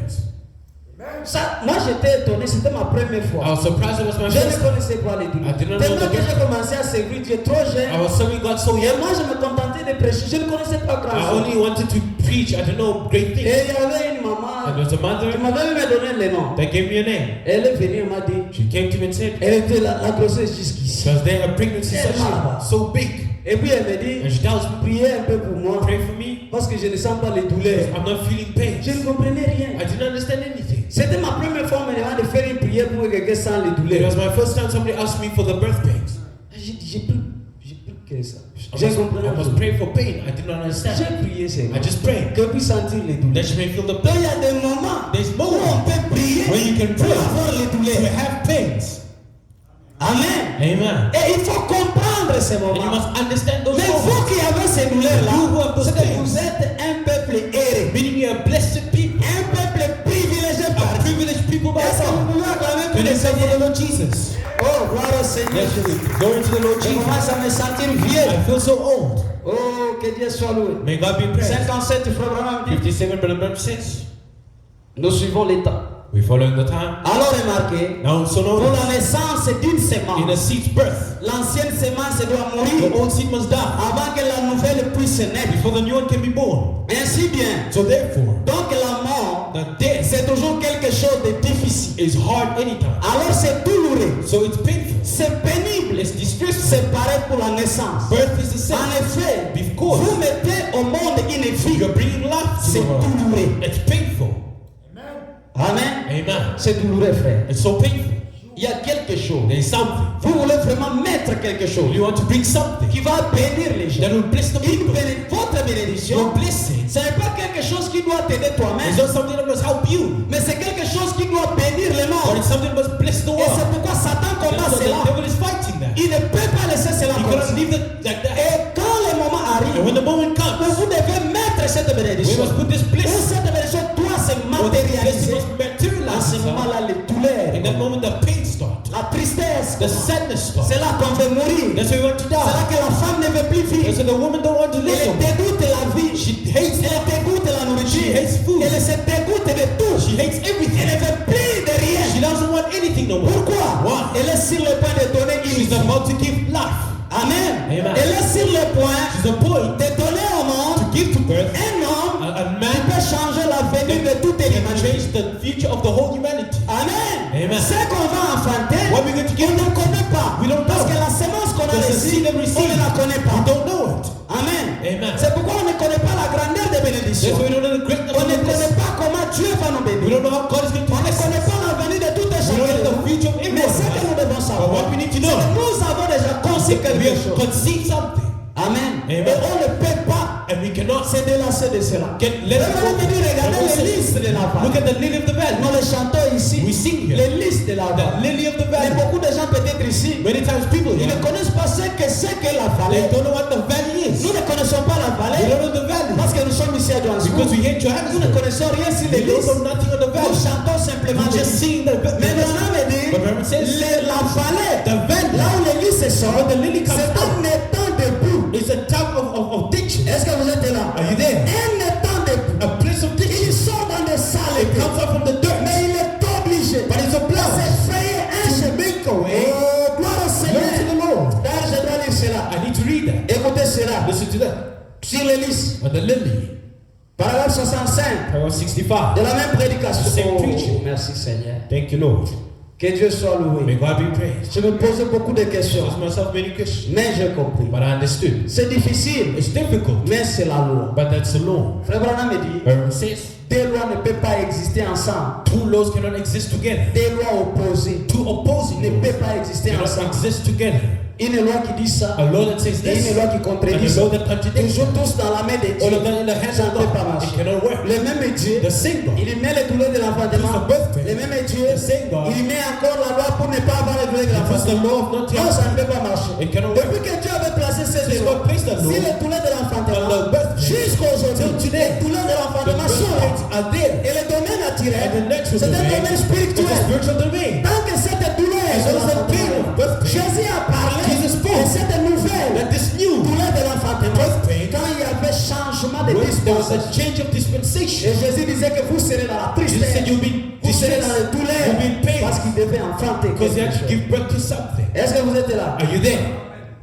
Ça, moi j'étais étonné, c'était ma première I fois. was surprised it was my Je ne first time. connaissais pas les douleurs. I didn't know Tellement the que j'ai birth. commencé à servir Dieu trop jeune. I was serving God so Et young. moi je me contentais de prêcher, je ne connaissais pas grand I chose. only wanted to preach, I didn't know great Et things. il y avait une maman And there's a qui mother m'avait même donné le nom. that gave me a name. Elle est venue, elle m'a dit, She came to me and said, elle était la grossesse jusqu'ici. because their pregnancy is so big. Et puis elle me dit, And she tells me, priez un peu pour moi, pray for me. parce que je ne sens pas les douleurs. I'm not feeling pain. Je ne comprenais rien. I didn't understand anything. C'était ma première fois maintenant de faire une prière pour que quelqu'un sent les It douleurs. was my first time somebody asked me for the birth pains. J'ai dit, j'ai plus que ça. I J'ai compris. was praying for pain. I didn't understand. J'ai prié, Seigneur. I just prayed. Que puisse sentir les douleurs. That you may feel the Donc pain. il y a des moments There's où on moments peut prier where you can pour pray avoir les to douleurs. have pains. Amen. Amen. Et il faut comprendre ces And you moments. must understand those Mais moments. vous qui avez ces douleurs-là, You who have those c'est que pains. vous êtes un peuple erré, Meaning you are blessed people. un peuple privilégié par A Dieu. privileged people by Est-ce que vous God. pouvez acclamer pour Can le you say for the Seigneur? Lord Jesus? Oh, gloire au Seigneur Yes, Jésus. glory to the Lord Je Jesus. commence à me sentir vieux. I feel so old. Oh, que Dieu soit loué. May God be praised. 57, frère Branham dit, 57, Brother Branham says, nous suivons l'état. we're following the time. Alors remarquez, Now, so pour notice, la naissance d'une in a semence, seed's birth, l'ancienne semence doit the mourir old seed must die avant que la nouvelle puisse naître. before the new one can be born. Ainsi bien, So therefore, donc la mort, the death c'est toujours quelque chose de difficile. is hard anytime. Alors c'est douloureux, So it's painful. c'est pénible, It's distressful. c'est pareil pour la naissance. Birth is the En same. effet, Because vous mettez au monde une fille, you're bringing life to c'est the world. douloureux. It's painful. Amen. Amen. C'est douloureux, frère. It's so painful. Il y a quelque chose. There is something. Vous voulez vraiment mettre quelque chose You want to bring something qui va bénir les gens. that will bless the people. Votre bénédiction, Your blessing ce n'est pas quelque chose qui doit t'aider is toi-même, not something that must help you, mais c'est quelque chose qui doit bénir le but monde. it's something that must bless the Et c'est world. pourquoi Satan combat So the cela. devil is fighting that. Il ne peut pas laisser cela You comme cannot ça. leave it like that. Et quand le moment arrive, And when the moment comes, vous devez mettre cette we bénédiction. must put this Où blessing. cette bénédiction doit se Or this blessing matérialiser. must À ce materialize. moment-là, les douleurs, In that moment, the pain starts. la tristesse, The sadness starts. c'est là qu'on veut mourir. That's why we want to C'est là die. que la femme ne veut plus vivre. That's why the woman don't want to live. Elle dégoûte la vie. She hates Elle dégoûte la nourriture. She hates food. Elle se dégoûte de tout. She hates Elle everything. ne veut plus de rien. She doesn't want anything no more. Pourquoi? Why? Elle est sur le point de donner une She's vie. about to give life. Amen. Amen. Elle est sur le point She's a point de donner au monde to give to birth un homme a qui man peut changer l'avenir de toute can l'humanité. change the future of the whole humanity. Amen. Amen. Ce qu'on va enfanter, What we're going to on give, ne connaît pas. We don't Parce know. que la semence qu'on a Because the reçue, seed that we on receive, ne la connaît we pas. don't know it. Amen. Amen. C'est pourquoi on ne connaît pas la grandeur des bénédictions. That's why we don't know the greatness On of ne the connaît blessing. pas comment Dieu va nous We bénir. don't know how God is going to On ne bless connaît us. pas l'avenir de tout un We don't chacun. know the future of Mais ce que nous everyone. devons But savoir, what we need to c'est know, que nous avons déjà conçu we quelque have chose. conceived something. Amen. Amen. Et on ne peut pas And we cannot se délasser de cela. let it Regardez, regardez les listes de la Look vallée. at the lily of the valley. Nous les chantons ici. We sing here. Les listes de la The vallée. lily of the Mais valley. beaucoup de gens peut-être ici, Many times people ils here, ne connaissent pas ce qu'est la they vallée. don't know what the valley is. Nous ne connaissons pas la We vallée don't know the valley parce que nous sommes ici à Johannesburg. because we hate Nous ne Johannesburg. connaissons rien sur les We don't listes. know nothing of the Nous valley. chantons simplement We les just listes. sing the Mais valley. maintenant, me dit, But Bible says, la vallée, the valley, là où les listes sont, the lily comes c'est un out. étang debout. It's a type of ditch. Est-ce que vous êtes là? Are you there? Un étang debout. A place of ditch. Il sort dans des salles. It comes out from the dirt. Mais il est obligé But it's a de blood. se frayer un To chemin. make a way. Oh, gloire au Glory to Seigneur. the Lord. D'ailleurs, je dois lire cela. I need to read that. Écoutez cela. Listen to that. Sur les listes. On the lily. Paragraphe 65 Paragraph 65. de la même prédication. Same preaching. Merci Seigneur. Thank you, Lord. Que Dieu soit May loué. God be praised. Je me posais beaucoup de I questions, asked myself many questions, mais j'ai compris. but I understood. C'est difficile, It's difficult, mais c'est la loi. but that's the law. Frère Branham me dit, Bible says deux lois ne peuvent pas exister ensemble. two laws cannot exist together. Deux lois opposées Two opposing ne laws peuvent pas exister cannot ensemble. exist together. Une loi qui dit ça A law that says et this une loi qui and contredit a ça. law that contradicts Toujours it. tous dans la main de All of Dieu. that in the hands Ça ne of peut pas God. marcher. It cannot work. Le même Dieu, The same God. il met les douleurs de l'enfantement. The birth pain. Le même Dieu, The same God. il met encore la loi pour ne pas avoir les douleurs de It was the l'enfantement. law of not Non, having. ça ne peut pas marcher. It cannot work. Depuis que Dieu avait placé ces Since lois, God placed that law, si les douleurs de on l'enfantement, the birth pain, jusqu'à aujourd'hui, till today, les douleurs de the l'enfantement birth sont là. pains are there. Et le domaine naturel, And the natural c'est un domain domaine is a spirituel. spiritual domain. Tant que cette douleur As de long as the pain l'enfantement, of birth pain, Jésus a parlé Jesus spoke. de cette nouvelle That this new douleur de l'enfantement. birth pain, Quand il y avait changement de when there was a dispensation. change of Et dispensation, Jésus disait que vous serez dans la Jesus said tristesse. you'll be Vous serez dans les distressed, douleurs. you'll be in pain, Parce qu'il devait enfanter because he quelque had to chose. give birth to something. Est-ce que vous êtes là? Are you there?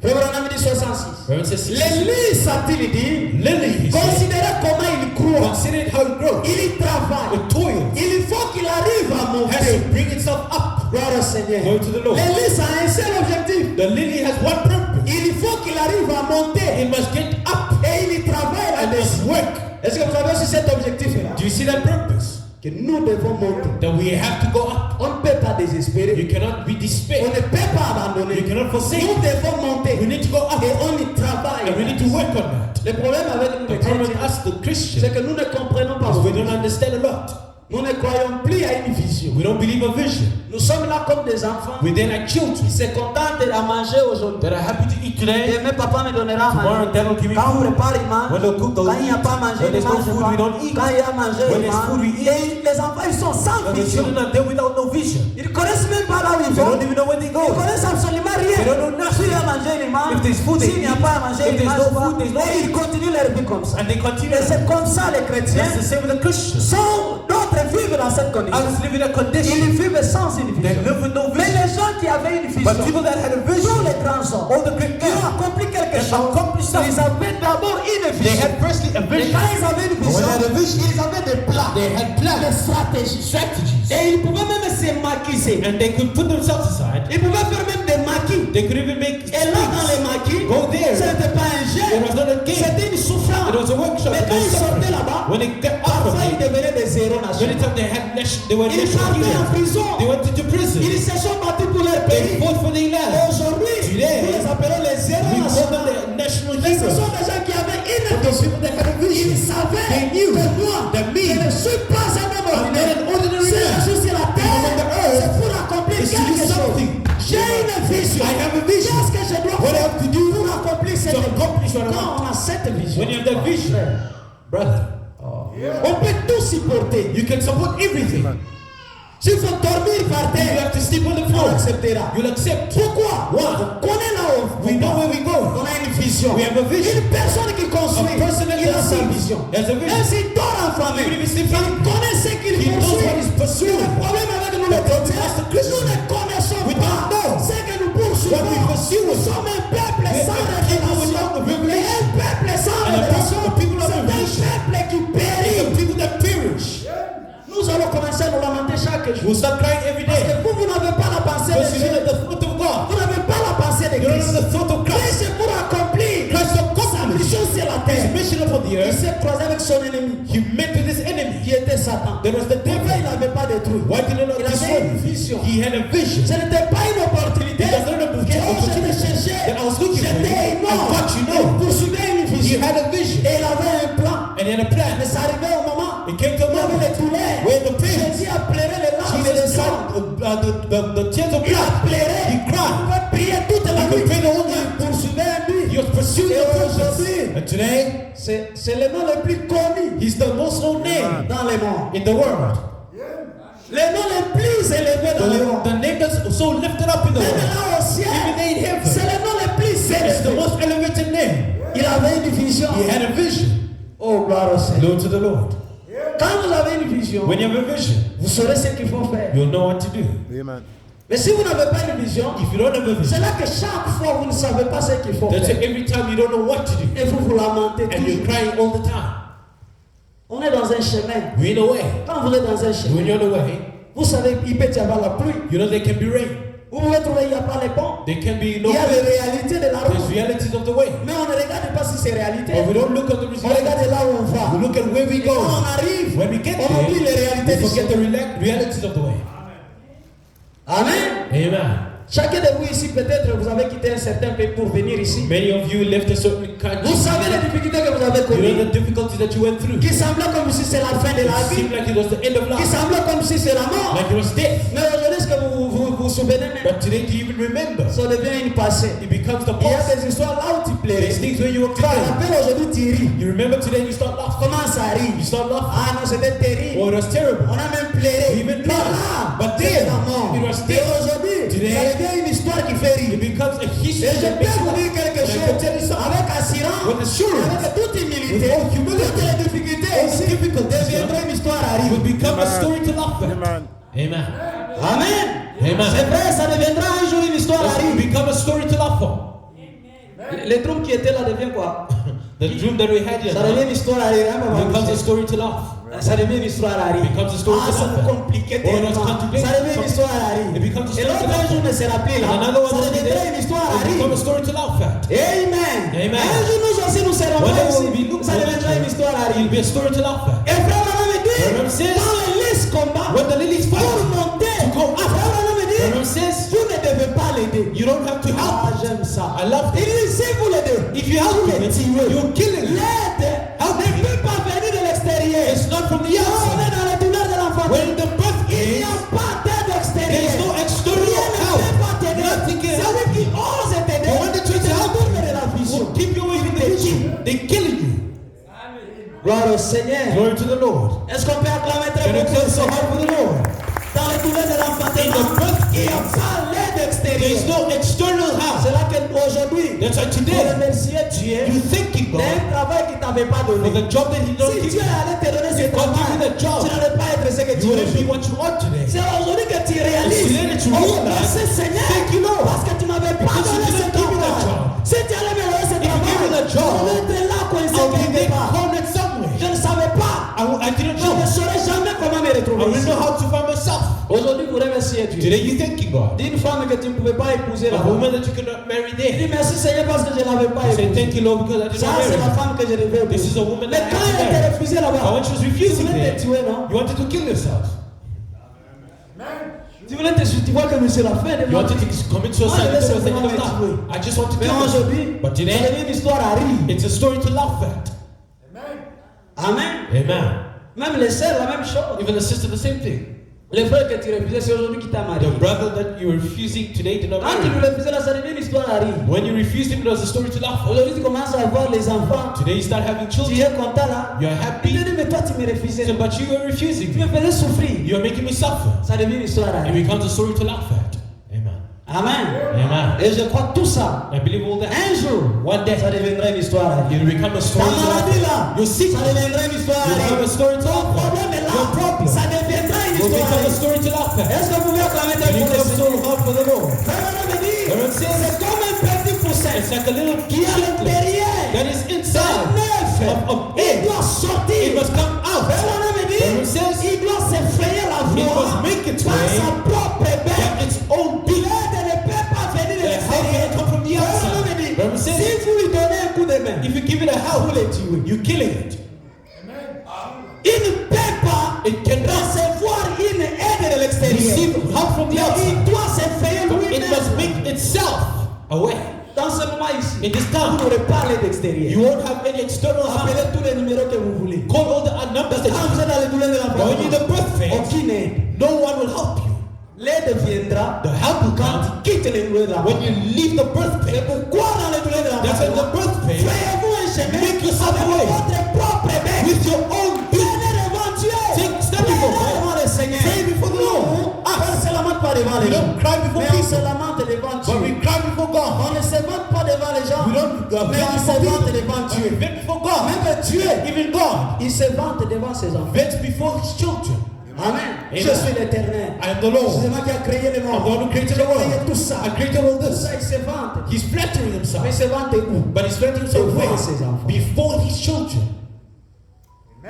Frère Branham dit 66. Bible says L'église, a-t-il dit, lily, he said, considérez comment il croît. Consider how it grows. Il y travaille. It toils. Il faut qu'il arrive à Has monter. to bring itself up. Gloire au Seigneur. Glory to the Lord. L'église a un seul objectif. The lily has one purpose. Il faut qu'il arrive à monter. It must get up Et il y travaille and must là-dessus. work. Est-ce que vous avez aussi cet objectif-là? Do you see that purpose? Que nous devons monter. That we have to go up. On ne peut pas désespérer. You cannot be On despair. ne peut pas abandonner. You cannot forsake. Nous devons monter. We need to go up. Et on y travaille. And we need to work on that. Le problème avec nous, The les problem with chrétiens, us, the Christians, c'est que nous ne comprenons pas. is we don't understand a lot. Nous ne croyons plus à une vision. We don't believe a vision. Nous sommes là comme des enfants We're there like children qui se contentent de manger aujourd'hui. that are happy to eat today. Demain, papa me donnera à Tomorrow, manger. Dad will give me Quand on food. prépare, il mange. When they cook, they'll Quand il n'y a eat. pas à manger, When il there's no mange food, pas. we don't eat. Quand il y a à manger, When il there's mange. food, we eat. Et les enfants, ils sont sans And the vision. children are there without no vision. Ils ne connaissent même pas là où ils They vont. don't even know where they Ils go. ne connaissent absolument rien. They don't know nothing. S'il y a à manger, ils mangent. If there's food, they S'il n'y a eat. pas à manger, If ils there's mangent no pas. food, there's no Et ils continuent leur vie comme ça. And they continue. Et c'est comme ça les chrétiens. That's the same with the Christians. D'autres vivent dans cette condition. Others live in a condition. Ils vivent sans une They vision. live with no Mais vision. les gens qui avaient une vision, But people that had a tous vision, les grands hommes, all the great qui ont men, accompli quelque They chose, accomplished something. ils avaient d'abord une they vision. had firstly a Et vision. quand ils avaient une When vision, they had a vision, ils avaient des plans, they had plans, des stratégies. Et ils pouvaient même se maquiller. and they could put themselves aside. Ils pouvaient faire même des maquis. They could even make Et là, dans les maquis, Go there. ce n'était pas un jeu, It was not a game. c'était une souffrance. It was a workshop. Mais quand It was ils sortaient suffering. là-bas, When they got out of parfois ils it, devenaient des héros many nationaux. times they were Ils national partaient en heroes. prison. They went into prison. Ils se sont battus pour leur They pays. fought for their land. Aujourd'hui, Today, nous les appelons les héros We call them nationaux. the national Mais ce heroes. sont des gens qui avaient une But those people that had a vision, Ils savaient they knew que moi, that me, je ne suis pas un homme I'm not ordinaire. an ordinary Si je man. suis sur la I'm on the terre, earth. c'est pour accomplir It's to quelque do chose. something. J'ai une vision. I have a vision. Qu'est-ce que je dois What I faire have to do pour accomplir cette to accomplish what I Quand on a cette vision, When you have that vision, brother, on peut tout supporter. you can support everything. S'il faut dormir par You terre, have to sleep on the on floor. acceptera. You'll accept. Pourquoi? Why? On connaît là où We know where we go. on a une vision. We have a vision. Une personne qui construit, A person that il a sa lives vision. has a vision. Même s'il dort en famille, Even if he sleeps il in- connaît ce qu'il He knows what he's poursuit. pursuing. Le problème avec nous les The problem chrétiens, is the Christians. nous ne connaissons We pas don't know ce que nous poursuivons. what we pursue. Nous sommes un peuple We're sans a people révélation. without Et revelation. un peuple sans And a révélation, people of c'est un revelation. peuple qui The périt. people that perish Nous allons commencer à nous lamenter chaque jour. will start crying every Parce day. que vous n'avez pas la pensée Because de you Dieu. know the thought of God. Vous n'avez pas la pensée de You don't Christ. know the thought of Christ Christ. c'est pour accomplir Christ sa accomplished mission sur la his terre. mission upon the Il earth. s'est croisé avec son ennemi He met with his enemy. qui était Satan. There was the devil. Pourquoi il n'avait pas détruit? Why did he not Il avait destroy une him? vision. He had a vision. Ce n'était pas une opportunité It was not an que je opportunity cherchais. that I was looking for. J'étais I got you Il know. poursuivait une He vision. had a vision. Et il avait un plan. And he had a plan. Mais ça arrivait au moment It came to a où il y avait moment les douleurs. where the pain, Jésus a pleuré les larmes et les Jesus sang. cried, the tears of Il a blood. pleuré. He Il cried. pouvait prier toute la He could nuit. pray the whole night. Il poursuivait lui. He was pursuing Et the purpose. aujourd'hui, And today, c'est le nom le plus connu he's the most known name dans le monde. in the world. Le nom le plus élevé dans le monde. The name that's so lifted up in the Même world. là au ciel, Even in heaven. c'est le nom le plus It's the élevé. most elevated name. Il avait une vision. He had a vision. Oh, gloire au Seigneur. Glory to the Lord. Quand vous avez une vision, When you have a vision, vous saurez ce qu'il faut faire. you'll know what to do. Amen. Mais si vous n'avez pas une vision, If you don't have a c'est vision, là que chaque fois vous ne savez pas ce qu'il faut that's faire. it. Every time you don't know what to do. Et vous vous lamentez And you're toujours. crying all the time. On est dans un chemin. We're in a way. Quand vous êtes dans un When chemin, you're on the way, vous savez, il peut y avoir la pluie. you know there can be rain. Vous pouvez trouver, il n'y a pas les ponts. There can be Il no y a les rain. réalités de la There's route. realities of the way. Mais on ne regarde pas si c'est réalité. But we don't look at the On reality. regarde là où on va. We look at where we Et quand on go. arrive, When we get on oublie les there, réalités we du forget the chemin. realities of the way. Amen. Amen. Chacun de vous ici, peut-être vous avez quitté un certain pays pour venir ici. Many of you left a certain country. Vous savez les difficultés que vous avez You know connues. the difficulties that you went through. Qui semblaient comme si c'est la fin de la It vie. seemed like it was the end of Qui life. semblaient comme si c'est la mort. Like it was death. Mais aujourd'hui, est-ce que vous souvenez même? But today, do you even remember? Ça devient une passé. It becomes the Il y a past. des histoires là où tu plairais. There's things where you were Tu te crying. rappelles aujourd'hui, tu ris. You remember today and you start laughing. Comment ça arrive? You start laughing. Ah non, c'était terrible. Oh, it was terrible. On a même pleuré. We even Mais cried. là, But c'était then, la mort. it was Et death. aujourd'hui, Today, ça devient une histoire qui fait It rire. becomes a history Et je that peux makes vous you dire quelque laugh. And I can tell you chose. something. Avec assurance, With assurance, avec toute humilité, with all humility, toutes les difficultés all the ici difficulties, deviendront une histoire à It will rire. become a story to laugh at. Amen. Amen. Amen. Amen. C'est vrai, ça deviendra un jour une histoire à It will rire. become a story to laugh for. Les troupes qui étaient là deviennent quoi? The dream that we had Ça devient une histoire à rire, hein, papa becomes a Michel? story to laugh. Ça devient une histoire à rire. Becomes a story to ça laugh nous at. compliquait Oh, tellement. it's complicated. Ça devient une histoire à rire. It becomes a Et story to l'autre laugh jour at. ne sera plus là. And another one Ça will be deviendra there. une histoire à It becomes a rire. story to laugh at. Amen. Amen. Un jour nous aussi nous serons One là day ici. we'll be looked Ça deviendra une histoire à It will rire. be a story to laugh at. Et frère Manon me dit, Frère Manon says, dans les listes combat, When the lilies pour fight, monter, to go up. frère Manon me dit, Frère Manon says, vous ne devez pas l'aider. you don't have to help. Ah, j'aime ça. I love Il it. dit, si vous l'aidez, If you help vous him, le tuez. you're killing him. L'aide ne peut pas venir de l'extérieur. It's not from the Quand on est outside. dans la douleur de l'enfant, When the birth il n'y is, a pas d'aide there extérieure. is no external Rien ne help. peut pas t'aider. Nothing can help Celui qui ose t'aider, The one that tries to te help retourne de la vision. will keep you away from the vision. They're killing you. Gloire au Seigneur. Glory to the Lord. Est-ce qu'on peut acclamer très Can you beaucoup le clap so Seigneur? hard for the Lord? Dans les douleurs de l'enfantement, In the birth il n'y a pas l'aide There is extérieure. no external help. C'est là qu'aujourd'hui, That's why pour today, remercier Dieu you thanking God d'un travail qu'il ne t'avait pas for donné. the job that He don't Si give Dieu you. allait te donner ce If God give you travail, the job, tu n'allais pas être ce que tu You wouldn't be es. what you are today. C'est aujourd'hui que tu réalises. It's today that you Oh, realize. merci Seigneur. Thank you, Lord. Parce que tu m'avais pas Because you donné ce didn't give me that travail. job. Si tu allais me donner ce If you give me travail, the job, je vais être là coincé I'll be quelque there part. cornered somewhere. Je ne savais pas. I didn't Je ne know. saurais jamais comment me I retrouver didn't ici. know how to find myself. Aujourd'hui, vous remerciez Dieu. Today you thanking God. Dis une femme que tu ne pouvais pas épouser A là-bas. woman that you could not marry Dis there. merci Seigneur parce que je ne l'avais pas You say épousée. thank you Lord because I did Ça, not c'est la marry. femme que je devais This épouser. is a woman Mais that I quand had elle to était marry. refusée là-bas, But when she was tu refusing voulais there, te tuer, non? you wanted to kill yourself. Tu voulais te tuer, tu vois que c'est la fin de You ma wanted vie. to commit suicide. Moi, je Because laisse it was the end simplement of me tuer. life. I just want to Mais kill myself. aujourd'hui, But c'est today, une histoire à rire. it's a story to laugh at. Amen. Amen. Même les sœurs, la même chose. Even the sister, the same thing. Les frères que tu refusais, c'est aujourd'hui qui t'a marié. The brother that you were refusing today did not Quand tu marry. le refusais, là, ça devient une histoire à rire. When you refused him, it was a story to laugh at. Aujourd'hui, tu commences à voir les enfants. Today you start having Tu children. es content là. You are Il te happy. dit, mais toi, tu me refusais. But you were refusing Tu me me. faisais souffrir. You are making me suffer. Ça devient une histoire à It rire. becomes a story to laugh at. Amen. Amen. Amen. Et je crois que tout ça, I believe all that. un jour, One day, ça deviendra une histoire à it rire. will become a Ta story to maladie laugh là, at. Your ça sickness deviendra une histoire à will become a rire. story to Ton laugh problème est at. Your là, problem ça deviendra une will histoire à become a rire. story to laugh at. Est-ce que vous pouvez acclamer Can you pour le clap so Seigneur? hard for the Lord? Frère, on me dit, Lord says, c'est comme un petit poussin it's like a little qui est à chicklet l'intérieur. that is C'est inside neuf. of Il egg. doit sortir. It must come out. Frère, on me dit, Lord says, il doit se frayer la He voie must make its par way sa propre by bête. its own being. L'aide ne peut pas venir de The help l'extérieur. cannot come from the Frère, on me outside. dit, Lord says, si vous lui donnez un coup de main, if you give it a help, vous le tuez. you're killing it. Il ne peut pas It cannot recevoir une aide de l'extérieur. receive help from the Mais outside. il doit se frayer It must lui-même. make itself away. Dans ce moment ici, In this vous time, n'aurez pas l'aide extérieure. you won't have any external help. Appelez tous les numéros que vous voulez. Call all the numbers that Quand vous you êtes dans les douleurs de have. When you're in the l'enfant, birth phase, aucune aide. no one will help you. L'aide viendra The help will quand come tu quittes les douleurs de l'enfant. when you leave the birth C'est phase. pourquoi dans les douleurs de That's in the l'enfant, birth phase. frayez-vous un chemin Make yourself avec away votre propre bête. with your own being. Venez devant Dieu. Step before Venez God. devant le Seigneur. Pray before the Lord. On ne se lamente pas devant les We gens. don't cry before Mais on se people, lamente devant but we Dieu. cry before God. On ne se vante pas devant les gens. We don't Mais on se vent vante before devant people, Dieu. but we vent before God. Même Dieu, Even God il se vante devant ses enfants. vents before His children. Amen. Amen. Je suis l'Éternel. I am the C'est Lord. moi qui a créé le I'm the monde. one who created the J'ai créé world. tout ça. I created all Tout this. ça, il se vante. He's flattering Mais himself, il se vante où? but he's flattering himself Devant where? ses enfants. Before his children.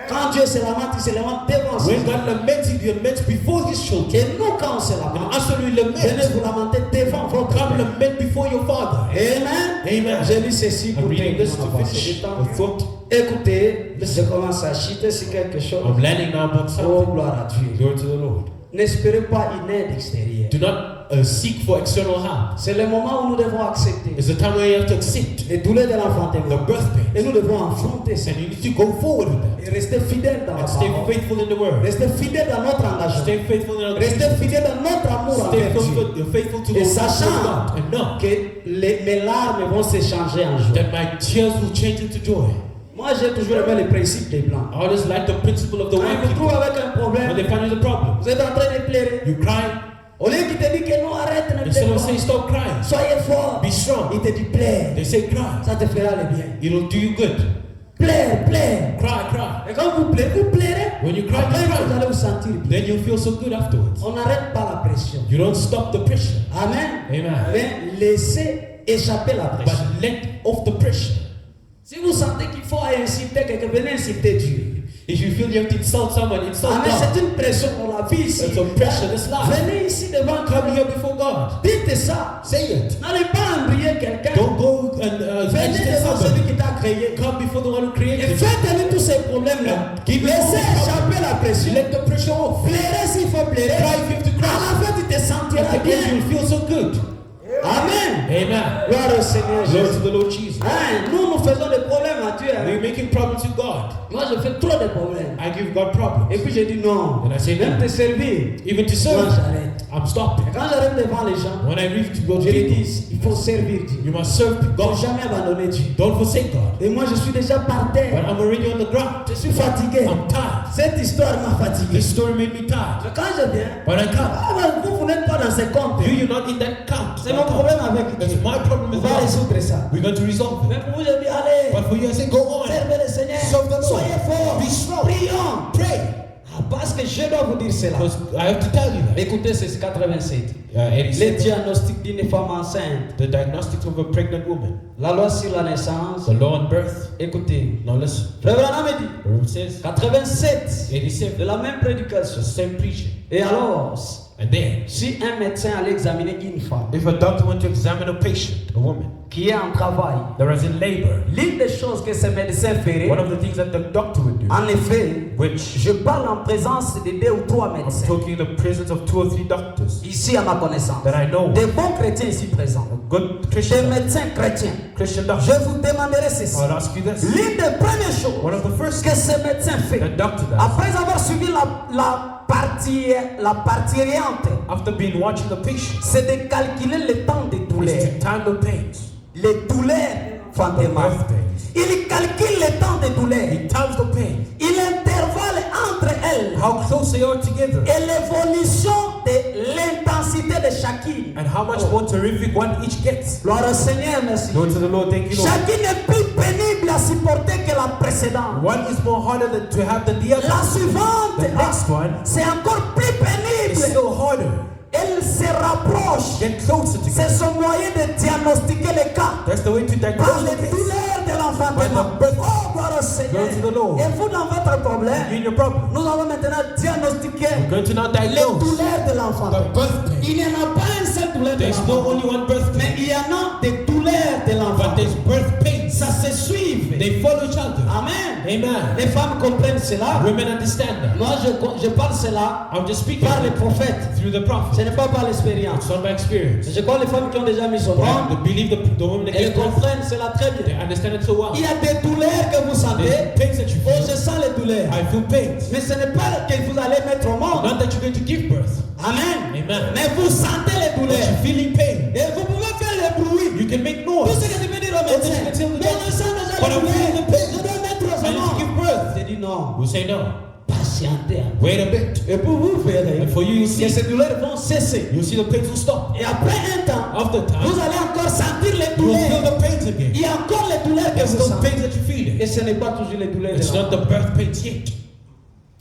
Quand Dieu se lamente, il se lamente devant ses When enfants. God laments, he laments before his children. Et nous, quand on se And lamente, after we venez lament, vous lamenter devant votre come Père. lament before your Father. Amen. Amen. J'ai lu ceci I'm pour reading terminer this mon to avancée finish du temps. the thought. Écoutez, je commence à chuter sur quelque chose. I'm landing now about Oh, something. gloire à Dieu. Glory to the Lord. N'espérez pas une aide extérieure. Do not seek for external help. C'est le moment où nous devons accepter It's the time where you have to accept les douleurs de the l'enfantement. birth pain. Et nous devons affronter ça. And you need to go forward with that. Et rester fidèle dans la And stay parole. faithful in the word. Rester fidèle dans notre engagement. Stay faithful in the Rester fidèle dans notre amour Stay envers Dieu. faithful, you're faithful to Et the sachant God. And know que mes larmes vont se changer en joie. that my tears will change into joy. Moi, j'ai toujours aimé le principe des blancs. I always like the principle of the Quand white vous people. trouvez avec un When problème, they find you the problem, vous êtes en train de pleurer. you cry. Au lieu qu'il te dit que non, arrête, ne Instead pleure of saying pas. stop crying, Soyez fort. be strong. Il te dit pleure. They say cry. Ça te fera le bien. It'll do you good. Pleure, pleure. Cry, cry. Et quand vous pleurez, When you cry, après you cry. vous allez vous sentir bien. Then you'll feel so good afterwards. On n'arrête pas la pression. You don't stop the pressure, Amen. Amen. Mais laissez échapper la pression. but let off the pressure. Si vous sentez qu'il faut insulter quelqu'un, venez insulter Dieu. If you feel you have to insult someone, insult Amen. God. C'est une pression pour la vie ici. It's a pressure, this life. Venez ici devant Come Dieu. here before God. Dites ça. Say it. N'allez pas embrayer quelqu'un. Don't go and Venez agitate devant celui somebody. qui t'a créé. Come before the one who Et created you. faites-lui tous ces problèmes-là. Give him Laissez all the échapper la pression. Let the pressure off. Plairer s'il faut plairer. Cry if you have to À cry. la fin, tu te sentiras At the end, bien. you'll feel so good. Amen. Amen. Gloire au Seigneur Glory Jésus. to the Lord Jesus. Hein, nous faisons des problèmes à Dieu. hein. We're making problems with God. Moi, je fais trop de problèmes. I give God problems. Et puis, j'ai dit non. And I say Même no. te servir. Even to Moi, serve, j'arrête. I'm stopping. Quand j'arrive devant les gens, When I reach to go to je lui people, dis, il faut servir Dieu. you must serve Il ne faut God. jamais abandonner Dieu. Don't forsake God. Et moi, je suis déjà par But terre. I'm already on the ground. Je suis fatigué. I'm tired. Cette histoire m'a fatigué. This story made me tired. Mais quand je viens, But I can't. vous n'êtes pas dans ces comptes. You're not in that count. C'est mon problème avec It's Dieu. my problem On with va God. résoudre ça. We're going to resolve it. Mais pour vous, je dis, allez, But for you, I say, go on. servez le Seigneur. Serve the Lord. Soyez forts. Be strong. Prions. Pray. Ah, parce que je dois vous dire cela. Because I have to tell you that. Écoutez, c'est 87. It Les said diagnostics d'une femme enceinte. the diagnostics of a pregnant woman, La loi sur la naissance. the law on birth. Écoutez. Now listen. Frère Branham me dit. The says 87. 87. De la même prédication. The same preaching. Et alors, And then, si un médecin allait examiner une femme if a doctor went to examine a patient, a woman, qui est en travail, that was in labor, l'une des choses que ce médecin ferait, one of the things that the doctor would do, en effet, which je parle en présence de 2 ou 3 I'm médecins, talking in the presence of 2 or 3 doctors ici à ma connaissance, that I know, des bons chrétiens ici présents, good des Christian médecins chrétiens. Christian Je doctors. vous demanderai ceci. I'll ask you this. L'une des premières choses One of the first que things ce médecin fait, the doctor does, après avoir suivi la parturiente, after being watching the patient, c'est de calculer le temps de is douleur. to time the pains, Les douleurs the fantasmales. birth pains. Il calcule le temps de douleur. He times the pains, Il intervalle entre elles how close they are together, et l'évolution de l'intensité de chacune. and how much more terrific one each gets. Gloire au Seigneur, merci. Go to the Lord, thank you, Lord. Chacune est plus pénible à supporter que la précédente. One is more harder than to have than the other. La suivante, The next one c'est encore plus is pénible. still harder. Elle se rapproche. Get closer C'est together. son moyen de diagnostiquer les cas That's the way to par diagnose les the case. douleurs de l'enfantement. By the birth. Oh, gloire au Seigneur. Go to the Lord. Et vous, dans votre problème, You and your problem. nous allons maintenant diagnostiquer We're going to now les diagnose douleurs de l'enfant. the birth pain. Il n'y en a pas un seul douleur de There's l'enfant. not only one birth Mais pain, il y en a des douleurs de l'enfant. but there's birth pains. Ça se suit. They follow each other. Amen. Amen. Les femmes comprennent cela. Women understand that. Moi, je parle cela I'm just speaking par les prophètes. through the Ce prophet. n'est pas par l'expérience. It's not by experience. Je crois les femmes qui ont déjà mis son But nom, I believe the women that elles give birth, comprennent cela très they bien. understand it so well. Il y a des douleurs que vous savez. There's pains that you Oh, feel. je sens les douleurs. I feel pains. Mais ce n'est pas que vous allez mettre au monde. Not that you're going to give birth, Amen. Amen. Mais vous sentez les but douleurs. you're feeling pain. Et vous pouvez faire le bruit. You can make Tout noise. ce que tu peux dire au médecin. What you can tell the Mais je sens déjà But les I'm feeling douleurs. the pain. Je dois mettre au I need to monde. give birth. J'ai dit non. You say no. Patientez. Wait a bit. Et pour vous verrez And for you, you que see, ces douleurs vont cesser. you'll see the pains will stop. Et après un temps, After time, vous allez encore sentir les you'll feel douleurs. the pains again. Il y a encore les douleurs que There's vous those sentez. pains that you feel. Et ce n'est pas toujours les douleurs de It's not l'enfant. the birth pains yet.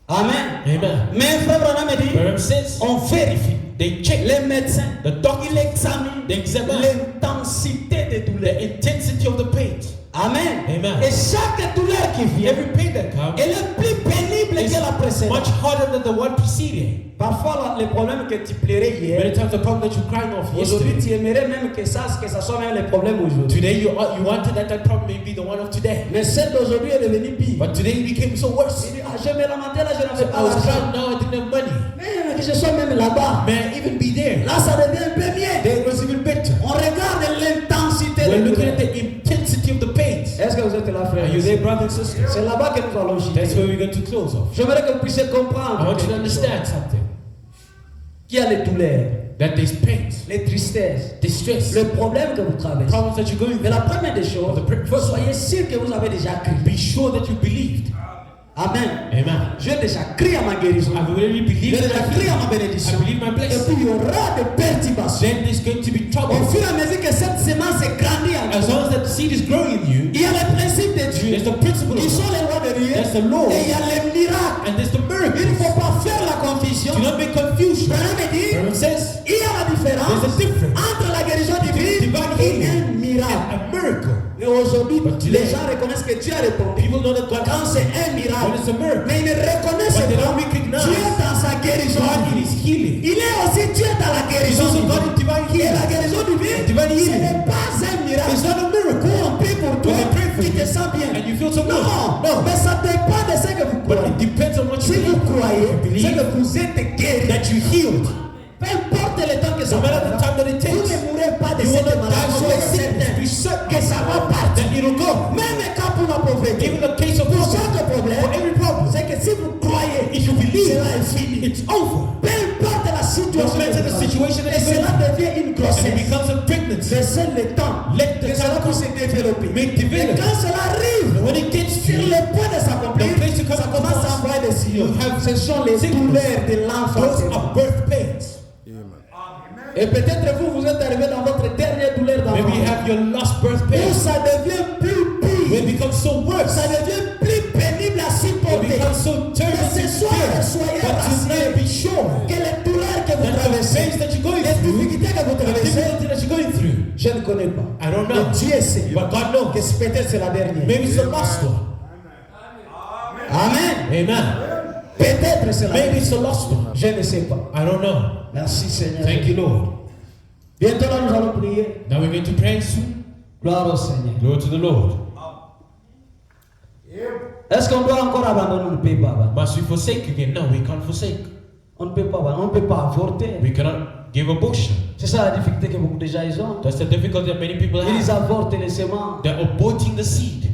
Amen. Amen. Mais frère Branham me dit, Remember says, on vérifie. they check Les médecins, the doctor, ils examinent they examine l'intensité des douleurs. the intensity of the pains. Amen. Amen. Et chaque douleur qui vient, Every pain that comes elle est plus pénible is que la précédente. much harder than the one preceding. Parfois, les problèmes que tu plairais hier, Many times the problem that you're crying off aujourd'hui, yesterday, tu aimerais même que ça soit même les problèmes aujourd'hui. today you wanted that problem may be the one of today. Mais celle d'aujourd'hui est devenue pire. But today it became so worse. Il dit, ah, je me lamentais là, je n'avais I pas was l'argent. crying now, I didn't have money. Mais que je sois même là-bas, May I even be there? là, ça devient un peu mieux. Then it was even better. On regarde l'intensité We're des looking douleurs. at the intensity of the pains. Est-ce que vous êtes là, frère? Are you there, brothers and sisters? C'est là-bas que nous allons That's chier. where we're going to close off. J'aimerais que vous puissiez I comprendre want you to understand something. qu'il y a les douleurs, That there's pains, les tristesses, distress, le problème que vous traversez. problems that you're going Mais through. la première des choses, soyez sûr que vous avez déjà crié. Be sure that you believed. Amen. Amen. J'ai déjà crié à ma guérison. I've already J'ai believed déjà that crié à ma I bénédiction. believe my Et blessing. puis il y aura des perturbations. Then there's going to be trouble. Au fur et à mesure que cette semence est grandie en As vous, long as that seed is growing in you, il y a les principes de Dieu. there's the principle Qui of sont God. les lois de Dieu. That's the law. Et il y a les miracles. And there's the Il ne miracle. faut pas faire la confusion. Do not make confusion. Branham dit, Branham says, il y a la différence there's a difference entre la guérison divine Divine et healing un miracle. a miracle. Mais au aujourd'hui, But today, les gens reconnaissent que Dieu a répondu. people know that God Quand c'est un when miracle, it's a miracle. mais ils ne reconnaissent But they pas don't recognize Dieu dans sa guérison. God in His healing. Il est aussi Dieu dans la He's guérison. also God in divine Et la healing. guérison divine, Divine ce healing. n'est pas un miracle. It's not a miracle. Où on prie pour toi, When they pray for tu te you, sens bien. and you feel so good. Non, No. mais ça dépend de ce que vous But croyez. it depends on what you Si vous believe. croyez, You believe c'est que vous êtes guéri. that you healed. Peu importe le temps que ça No matter the prendra, time that it vous takes, ne mourrez pas de you will cette not die maladie. from Soyez the sickness. certain Be certain que ça va partir. that it'll go. Même quand pour la pauvreté, Even the case of pour poverty, chaque problème, for every problem, c'est que si vous croyez, if you believe, cela est fini. it's over. Peu importe la situation, No matter the situation that et is cela in, devient une and it grossesse. becomes a pregnancy. C'est seul le temps Let the que cela time puisse se développer. Make Et develop. quand cela arrive, When it gets to sur you, le point de s'accomplir, the place to come ça to commence pass, à envoyer des signaux. you have Ce sont les signals. douleurs de l'enfant. those are birth pains. Et peut-être vous êtes arrivé dans votre dernière douleur Maybe you d'enfant. have your last birth Où pain. ça devient plus When it pire. becomes so worse, Ça devient plus pénible à it supporter. becomes so terrible Mais to ce soir, bear. soyez But tonight, be sure que les douleurs que vous that the traversez, pains that you're going les through, difficultés que vous the traversez, difficulty that you're going through, je ne connais pas. I don't know. Mais Dieu sait But God knows. que peut-être c'est la dernière. Maybe it's the last one. Amen. Amen. Peut-être c'est la Maybe dernière. it's the last one. Je ne sais pas. I don't know. Merci Seigneur. Thank you, Lord. Bientôt là, nous allons prier. Now we're going to pray soon. Gloire au Seigneur. Glory to the Lord. Est-ce qu'on doit encore abandonner? On ne peut pas abandonner. Must we forsake again? No, we can't forsake. On ne peut pas abandonner. On ne peut pas avorter. We cannot give abortion. C'est ça la difficulté que beaucoup de gens ils ont. That's the difficulty that many people Ils have. avortent les semences They're aborting the seed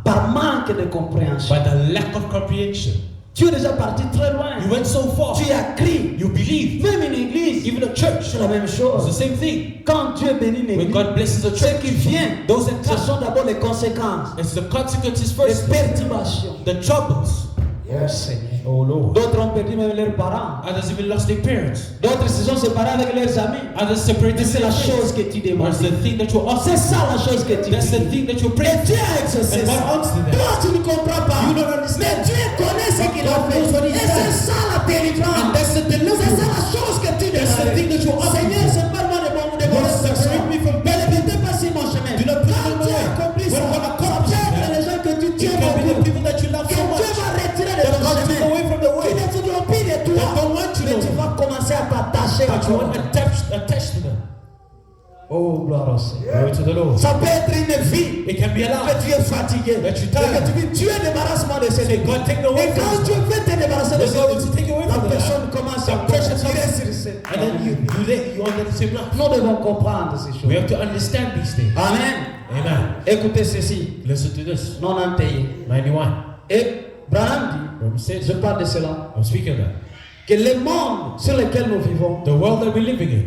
par manque de compréhension. by the lack of comprehension. Tu es déjà parti très loin. You went so far. Tu as crié. You believe. Même une église, Even a church. c'est la même It's the chose. same thing. Quand Dieu bénit une When église, God blesses a ce church, qui vient, those that ce come, sont d'abord les conséquences, it's the consequences les first. perturbations. The troubles. Oh Seigneur. Oh Lord. D'autres ont perdu même leurs parents. Others even lost their parents. D'autres se sont séparés avec leurs amis. Others separated. Et c'est la chose que tu demandes. That's the thing that you're C'est asking. ça la chose que tu That's the dis. thing that you're Et praying. Dieu a exaucé And ça. God answered that. Toi, tu ne comprends pas. You don't understand. Mais Dieu connaît ce qu'il a fait. Et c'est ça la délivrance. And that's the C'est deliverance. ça la chose que tu That's the thing that you're demandes. asking Seigneur, for. c'est pas moi de mon de Lord, mon separate me from mais ne mettez pas sur mon chemin. Do not put Quand me Dieu away. accomplit ça, When God ça accomplishes peut être that, les gens que tu It tiens can be the beaucoup. people that you love Que so Dieu much. va retirer de That ton God took chemin. away from the way. Qui ne voudront plus de toi. That don't want you Mais no tu more. vas commencer à t'attacher à But you toi. want attached to them. Oh, gloire au Seigneur. Glory to the Lord. Ça peut être une vie. It can be a Que lie. tu es fatigué. That you Et que tired. tu dis, Dieu débarrasse-moi de cette Say, God, take me away Et from quand this Dieu veut te débarrasser de When cette God wants to take you away la from that, personne commence à the pressure tirer comes. sur cette. And then you're under the same line. Nous devons comprendre ces We choses. have to understand these things. Amen. Amen. Écoutez ceci. Listen to this. Non impayé. 91. Et Branham When we dit, say, je parle de cela, I'm speaking of that. que le monde sur lequel nous vivons The world that we're living in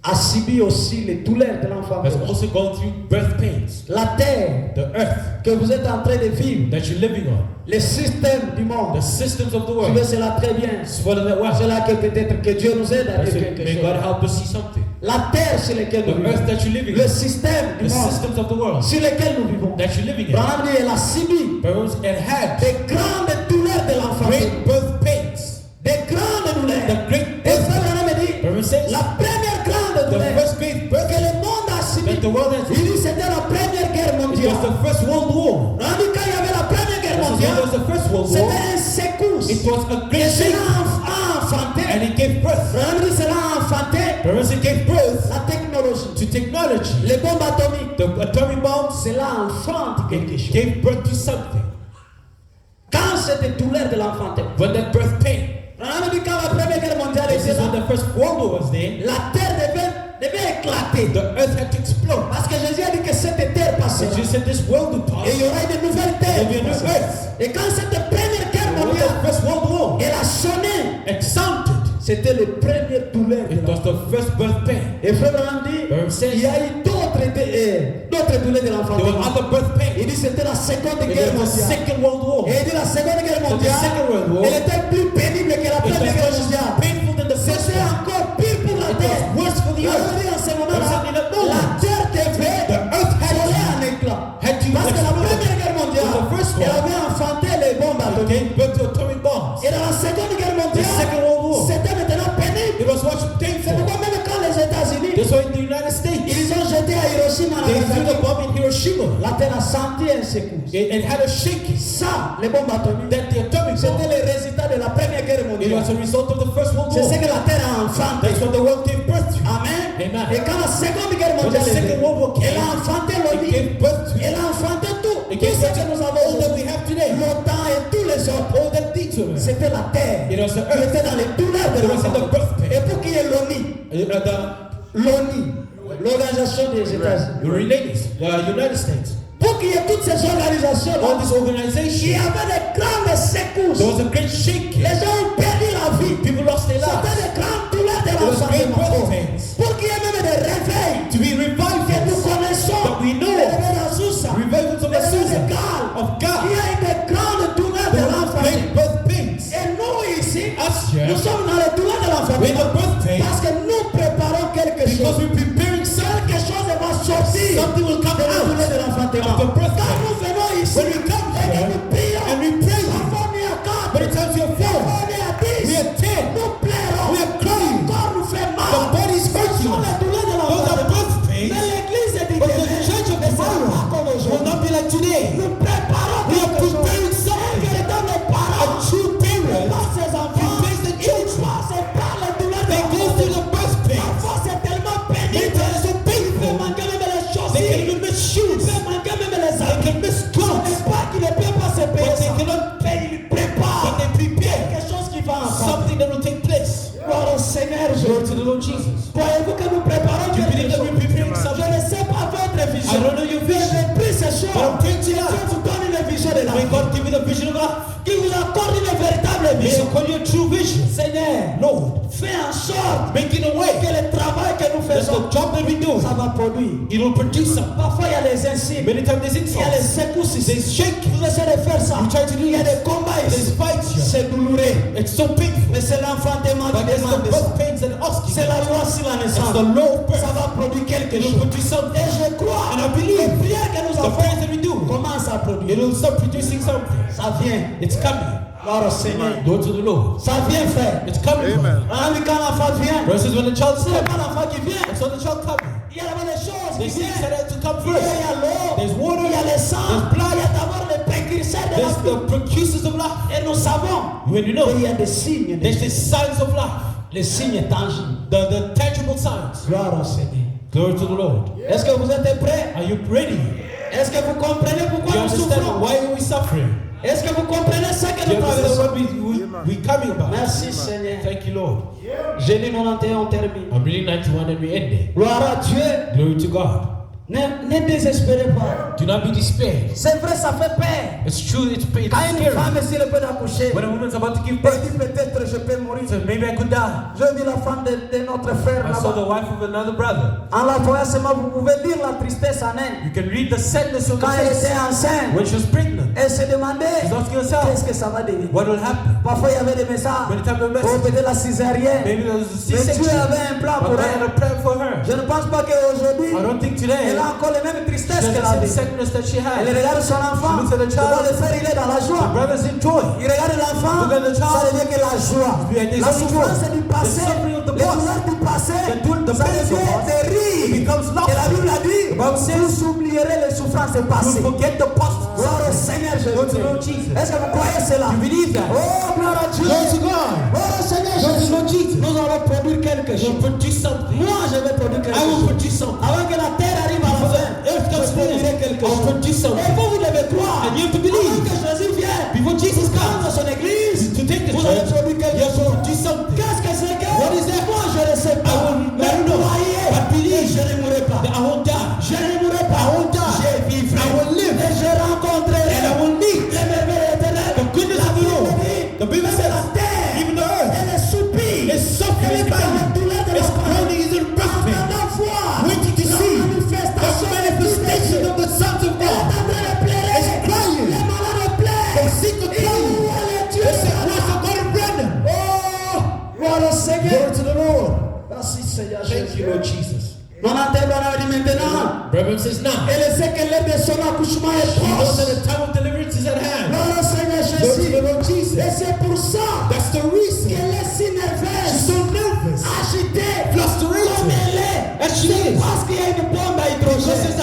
a subi aussi les douleurs de l'enfant. has also gone through birth pains. La terre The earth que vous êtes en train de vivre, that you're living on. les systèmes du monde, The systems of the tu veux world. cela très bien. Swallow that well. C'est là que peut-être que Dieu nous aide à That's dire it. quelque May chose. God help us see something. La terre sur laquelle The nous earth vivons, that you're living le in. système du The monde systems of the world sur lequel nous vivons. that you're living in. Branham dit, elle a subi Parents, it had des grandes douleurs de l'enfant. great birth pains. Des grandes douleurs. The great Et birth frère pains. Branham dit, Parents says la première grande the douleur first great birth que le monde a subi, that the world has il dit c'était la première guerre it mondiale. was the First World War. Branham dit, quand il y avait la première guerre So mondiale, there was the First World War. c'était un secousse. It was a Et great cela shake a enfanté. and it gave birth. Branham dit, cela a enfanté Parents, it gave birth la technologie. to technology. Les bombes atomiques, The atomic bombs cela enfante quelque chose. gave birth to something. Quand cette douleur de l'enfanté, When that birth pain, Branham dit, quand la première guerre mondiale this était is when là, the First World War was there, la terre devait éclater. the earth had to explode. Parce que Jésus a dit que cette terre passera. So Jesus said this world would pass. Et il y aura une nouvelle terre. There'll be a new qui passera. earth. Et quand cette première guerre When mondiale, the First World War, elle a sonné, it sounded. c'était le premier douleur de It was l'enfant. the first birth pain. Et frère Branham dit, Branham says il y a eu d'autres douleurs de l'enfant. there were other birth Il pains. dit c'était la seconde It guerre was the mondiale. Second World War. Et il dit la seconde guerre So the mondiale, Second World War, elle était plus pénible que la it première guerre was mondiale. painful than the first C'était one. encore pire pour la It terre. was worse for the Alors, earth. il dit en ce But moment-là, in that moment, la terre devait the earth had voler to- en éclat. had to Parce que la explode. première guerre mondiale, The first one, elle avait enfanté les bombes it atomiques. gave birth to atomic bombs. Et dans la seconde guerre The mondiale, Second World War, c'était maintenant pénible. it was much C'est painful. pourquoi même quand les États-Unis, That's why in the United States, ils ont jeté à Hiroshima Hiroshima, They threw the bomb in Hiroshima. la terre a senti une secousse. It had a shaking. Ça, les bombes atomiques, That the atomic c'était bomb, le résultat de la Première Guerre it mondiale. was a result of the First World C'est ce War. que la terre a enfanté. That's what the world gave birth to. Amen. Amen. Et quand la Seconde Guerre When the mondiale est Second World War venue, elle came, a enfanté it l'ONU. gave birth to Elle a enfanté tout. It Tout gave ce birth que to nous avons all that we aujourd'hui. have today. L'OTAN et tous les autres. All that leads to it. C'était la terre. It was the qui earth. était dans les douleurs de It was in the l'enfant. birth pain. Et pour qu'il y ait l'ONU, l'ONU, l'organisation des États-Unis, The United States. pour qu'il y ait toutes ces organisations, All this il y organization, avait des grandes secousses. there was a great shaking. Les gens ont perdu la vie. People lost their C'était lives. des grandes douleurs de It was l'enfant. great birth pains. Pour qu'il y ait même des réveils To be que nous revivals connaissons. that we know. Les réveils d'Azusa, Revivals of les réveils Azusa, de Gal, of God. il y a eu des grandes douleurs de There was l'enfant. great birth pains. Et nous ici, Us here, nous sommes dans les douleurs de l'enfant. with the birth pains, Parce que nous préparons quelque because chose. we're preparing something. Quelque chose va sortir Something will come de la out douleur de l'enfantement. of the birth Quand pains. nous venons ici, When we come et que here nous prions, and we pray, parfois on est à 4, by the time we are parfois 4, on est à 10, we are 10, nous pleurons, we are crying, le corps nous fait mal. the body is Ce hurting sont us. les douleurs de Those are l'enfantement. birth pains. Mais l'église est But the church of mais c'est tomorrow pas comme will aujourd'hui. not be like today. Nous préparons We are quelque chose. preparing Un something. véritable A parent true parent prépare ses enfants. prepares the Il children. passe par les douleurs de They go through the l'enfantement. birth pains. Parfois c'est tellement They pénible. tell us so Il peut painful. manquer même les They can chaussures. even miss Il shoes. peut manquer même les They habits. can miss Ce clothes. n'est pas qu'il ne peut pas se payer But they ça. cannot Mais il prépare But they prepare quelque chose qui va ensemble. something that will take place. Gloire au Seigneur Glory to Jésus. the Lord Jesus. Croyez-vous que nous préparons Do you believe quelque that chose? we're preparing Je something? ne sais pas votre vision. I don't know your Mais vision. j'ai pris ce But I'm choix. praying Dieu tonight. vous donne une vision de la May vie. God give you the vision of life. Qui vous accorde une véritable May vision. He call you a true vision. Seigneur, Lord, fais en sorte making a que way le travail que nous that faisons, the job that we do, ça va produire. it will produce something. Parfois, il y a les insignes. Many times there's Il y a les insults. secousses ici. There's shaking. Vous essayez de faire ça. You try to do Il y a this. des combats There's ici. fights here. C'est douloureux. It's so painful. Mais c'est l'enfantement But qui it's the demande ça. birth pains that asking. C'est la loi sur la It's naissance. the law of birth. Ça va produire quelque It will chose. produce something. Et je crois And I believe les prières que nous the avons prayers that we do, commencent à it produire. will start producing something. Ça vient. It's coming. Gloire au Seigneur. Go to the Lord. Ça vient faire. It's coming. Ah oui, quand l'enfant vient, Versus when the child ce n'est comes. pas l'enfant qui vient. It's not the child coming. Il y a d'abord les choses There's qui things viennent. that have to come Il y first. a l'eau, There's water. il y a le sang, There's blood. il y a d'abord les précurseurs de la There's vie. the precursors of life. Et nous savons When you know, qu'il y a des signes, there's the signs of life. les signes tangibles. The tangible signs. Gloire au Seigneur. Glory to the Lord. Est-ce que vous êtes prêts? Are you ready? Est-ce que vous comprenez Do pourquoi you nous understand souffrons? why are we suffering? Est-ce que vous comprenez ce que Do you nous understand traversons? what we're coming about? Merci Seigneur. Thank you, Lord. Génie 91, on termine. I'm reading 91 and we end it. Gloire à Dieu. Glory to God. Ne désespérez pas. Do not be despaired. C'est vrai, ça fait peur. It's true, it's Quand une scary. femme est sur le point d'accoucher, When a woman's about to give elle birth, dit peut-être je peux mourir. so maybe I could die. Je vis la femme de notre frère I saw the là-bas. wife of another brother. En la voyant seulement, vous pouvez lire la tristesse en elle. You can read the sadness of the Quand elle face était enceinte, when she was pregnant. elle se demandait She's asking herself, qu'est-ce que ça va devenir. what will happen? Parfois, il y avait des messages. Many times the Oh, message, peut-être la césarienne. maybe there was a Mais Dieu C-section. avait un plan pour But God had elle. a plan for her. Je ne pense pas qu'aujourd'hui, I don't think today elle a encore les mêmes she tristesses has qu'elle the same avait. sadness that she Elle had. regarde son enfant. She looks at the child. Devant le frère, il est dans la The joie. brothers in joy. Il regarde l'enfant, Look at the child. ça devient que la joie. There's La only souffrance joy. du passé, The suffering of the les past. douleurs du passé, The ça pains of devient past. des rires. It becomes laughter. Et la Bible a dit, The Bible says, vous oublierez les souffrances passées. you forget the past. Gloire au Seigneur Go to Lord Jésus. Jesus. Est-ce que vous croyez cela? You believe that? Oh, gloire à Dieu. Glory to God. Oh, Seigneur Go to Jésus. Lord Jesus. Nous allons produire quelque You chose. produce something. Moi, je vais produire quelque I will chose. produce something. Avant que la terre arrive à la fin, Earth comes je produirai first. quelque I'll chose. produce Et something. vous devez croire. And you have to Avant believe. que Jésus vienne, Before Jesus prendre comes, son église, to take the vous allez church, produire you quelque have to chose. produce something. Qu'est-ce que c'est que? What is that? Moi, je ne sais pas. I will Mais never know. croyez, But believe. je ne mourrai pas. That I won't die. Je ne mourrai pas. I won't die. Je vivrai. I will live. Et je rencontrerai And I will meet les merveilles éternelles. the goodness of the Lord. The Bible Même says, la terre, even the earth, elle est soupire. is suffering, Elle is est dans la crying, douleur de is la groaning, is in En breathing, attendant voir waiting to la see manifestation the manifestation of the sons of Elle est en God. train de pleurer. Is crying. Les malades pleurent. The sick are crying. Où est le Dieu They say, là-bas? where's the God of Brandon? Oh, gloire au Seigneur. Glory to the Lord. Merci Seigneur Thank Jésus. you, Lord Jesus. Monatelle Branham dit maintenant, Branham says now, elle sait que l'heure de son accouchement est he knows proche. that the time of deliverance is at hand. Gloire au Seigneur Glory to Jésus. the Lord Jesus. Et c'est pour ça That's the reason qu'elle est si she's nerveuse, so nervous. agitée, Frustrated. comme elle est. As she C'est is. parce qu'il y a une bombe à Because hydrogène. there's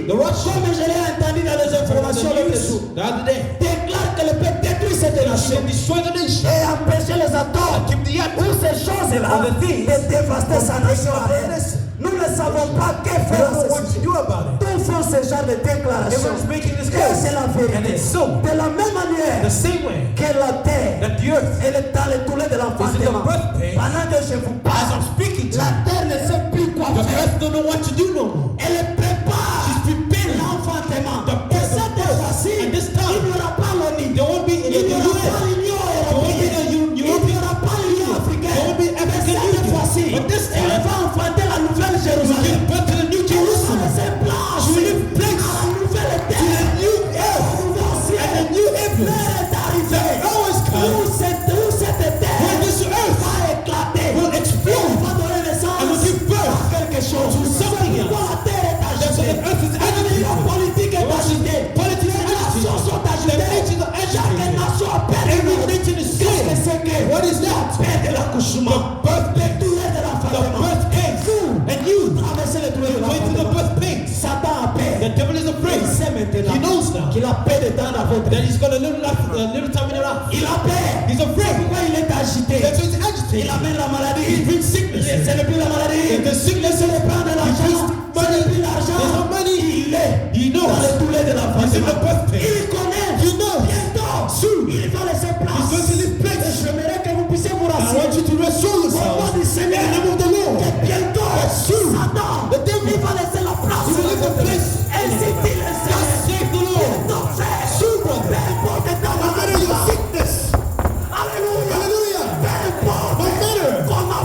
dit, comme je l'ai entendu dans les informations l'autre jour, déclare que le peuple détruit cette nation et empêcher les atomes ou ces choses-là de dévaster sa nation. Nous ne savons pas que faire à ce sujet. D'où font ce genre de déclarations. Et c'est la vérité. De la même manière que la terre elle est dans les douleurs de l'enfantement. Pendant que je vous parle, la terre ne sait plus quoi faire. Elle prépare l'enfantement. Et cette fois-ci, il n'y aura pas l'ONU. Il n'y aura pas l'Union européenne. Il n'y aura pas l'Union africaine. Mais cette fois-ci, elle va enfanter la nouvelle Jérusalem. Elle va laisser place à la nouvelle terre. Le nouveau ciel. L'heure est arrivée. Où cette terre va éclater. Elle va donner naissance à quelque chose. La terre est agitée. La politique est agitée. Les nations sont agitées. Chaque nation a perdu. Qu'est-ce que c'est que la paix de l'accouchement? Le douleur de l'enfantement. Et vous traversez le douleur de l'enfantement. Satan a peur. Il sait maintenant qu'il a peur de temps dans votre vie. Il a peur. Pourquoi il est agité? Il amène la maladie. C'est le plus la maladie. C'est le prendre de l'argent. C'est le plus l'argent. Il est dans le douleur de l'enfantement. Il connaît. Bientôt, il va laisser place. J'aimerais que vous puissiez vous rassurer. Au nom du Seigneur, que bientôt, Satan, il va laisser la place. Ainsi dit le Seigneur. Bientôt fait. Peu importe ta maladie. Alléluia. Peu importe comment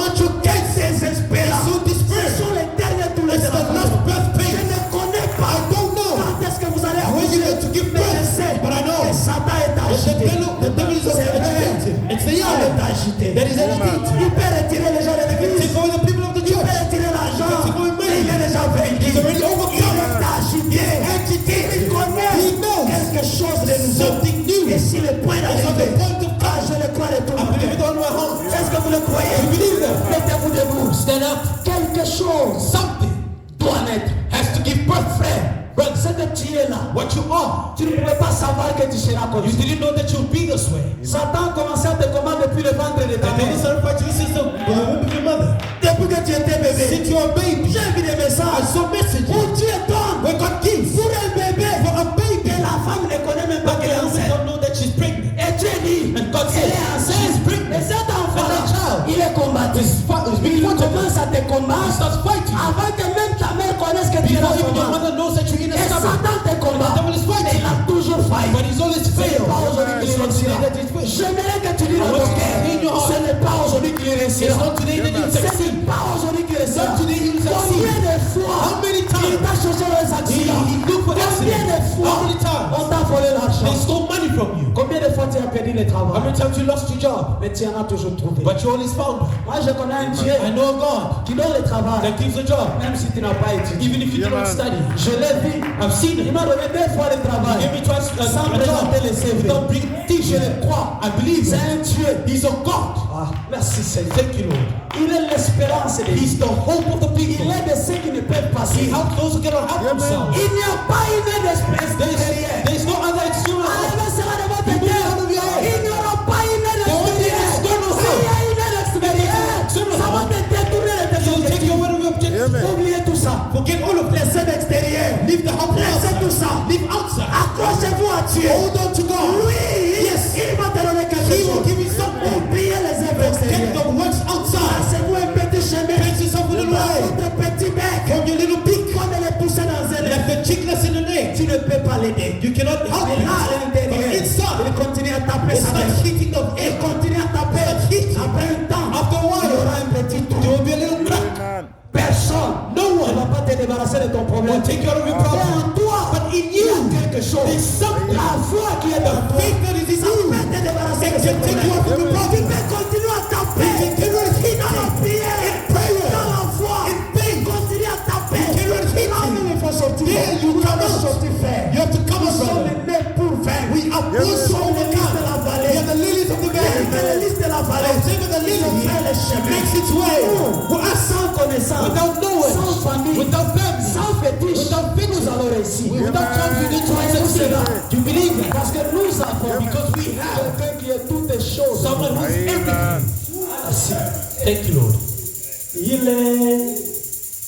votre cas est désespérant. Ce sont les derniers douleurs de l'enfantement. Je ne connais pas quand est-ce que vous allez accoucher. Mais je sais que Satan est agité. Il peut retirer les gens de l'église. Il peut retirer l'argent. Mais il est déjà vaincu. Il est agité. Il connaît quelque chose de nouveau. Et si le point d'arrivée, je le crois de tout mon cœur. Est-ce que vous le croyez? Mettez-vous debout. Stand up. Quelque chose doit naître. Has to give birth, frère. Ce que tu es là, what you are, tu ne pouvais pas savoir que tu seras comme ça. You didn't know that you would be this way. Satan commençait à te commander depuis le ventre de ta mère. Depuis que tu étais bébé, since you are a baby, j'ai vu des messages, où Dieu donne, when God gives, pour un bébé, for a baby, et la femme ne connaît même pas qu'elle est enceinte. Don't know that she's pregnant. Et Dieu dit, and God said, elle est enceinte. Et cet enfant, il est combattu. Il commence à te combattre avant que même ta mère connaisse que tu es là. Et Satan te combat. Mais il a toujours failli. Pas aujourd'hui qu'il réussira. J'aimerais que tu dises dans ton cœur, ce n'est pas aujourd'hui qu'il réussira. Ce n'est pas aujourd'hui qu'il réussira. Combien de fois il t'a cherché les accidents? Combien de fois on t'a volé l'argent? Combien de fois tu as perdu le travail? Mais tu en as toujours trouvé. Moi je connais un Dieu qui donne le travail, même si tu n'as pas étudié. Je l'ai vu. Il m'a donné 2 fois le travail sans présenter les CV. Je le crois. C'est un Dieu. Merci Seigneur. Il est l'espérance des gens. Il est de ceux qui ne peuvent pas. Il n'y a pas une espèce derrière. Il n'y aura pas une extérieure. Ça va te détourner de tes objectifs. Oubliez tout ça. Forget all of the scènes extérieures. Laissez tout ça. Accrochez-vous à Dieu. Hold on to God. Lui, il va te donner quelque chose. Oubliez les œuvres extérieures. Passez-vous un petit chemin. Votre petit bec. Comme elle est poussée dans un œuf. Tu ne peux pas l'aider. Mais là, à l'intérieur, il continue à taper sa tête. Il continue à taper. Après un temps, il y aura un petit trou. Personne ne va pas te débarrasser de ton problème. Mais en toi, il y a quelque chose. La foi qui est dans toi, ça peut te débarrasser de ce problème. Tu peux continuer à taper dans la prière, dans la foi. Continue à taper. Il faut sortir. You have to come out. Nous sommes nés pour faire. We are born from the list de la vallée. We are the lilies of the valley. The list de la valley. Il fait le chemin. Makes its way. Sans connaissance. Without knowledge. Sans famille. Without family. Sans fétiche. ici. Without confidence, Croyez-vous cela? you believe that? Parce que nous avons, Because we have quelqu'un qui est toutes les choses. someone who's everything. Merci. Thank you, Lord. Il est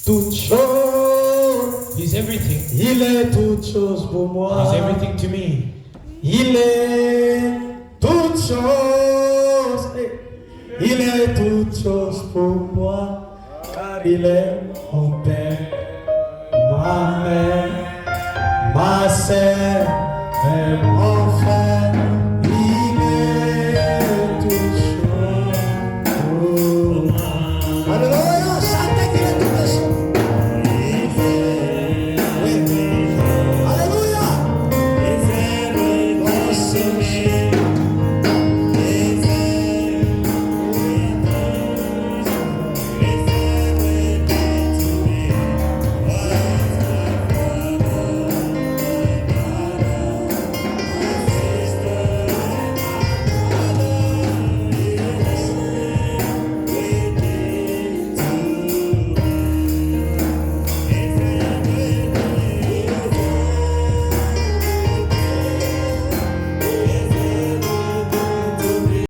toute chose. He's everything. Il est toute chose pour moi. He's everything to me. Il est toute chose. Il est toute chose pour moi. Car il est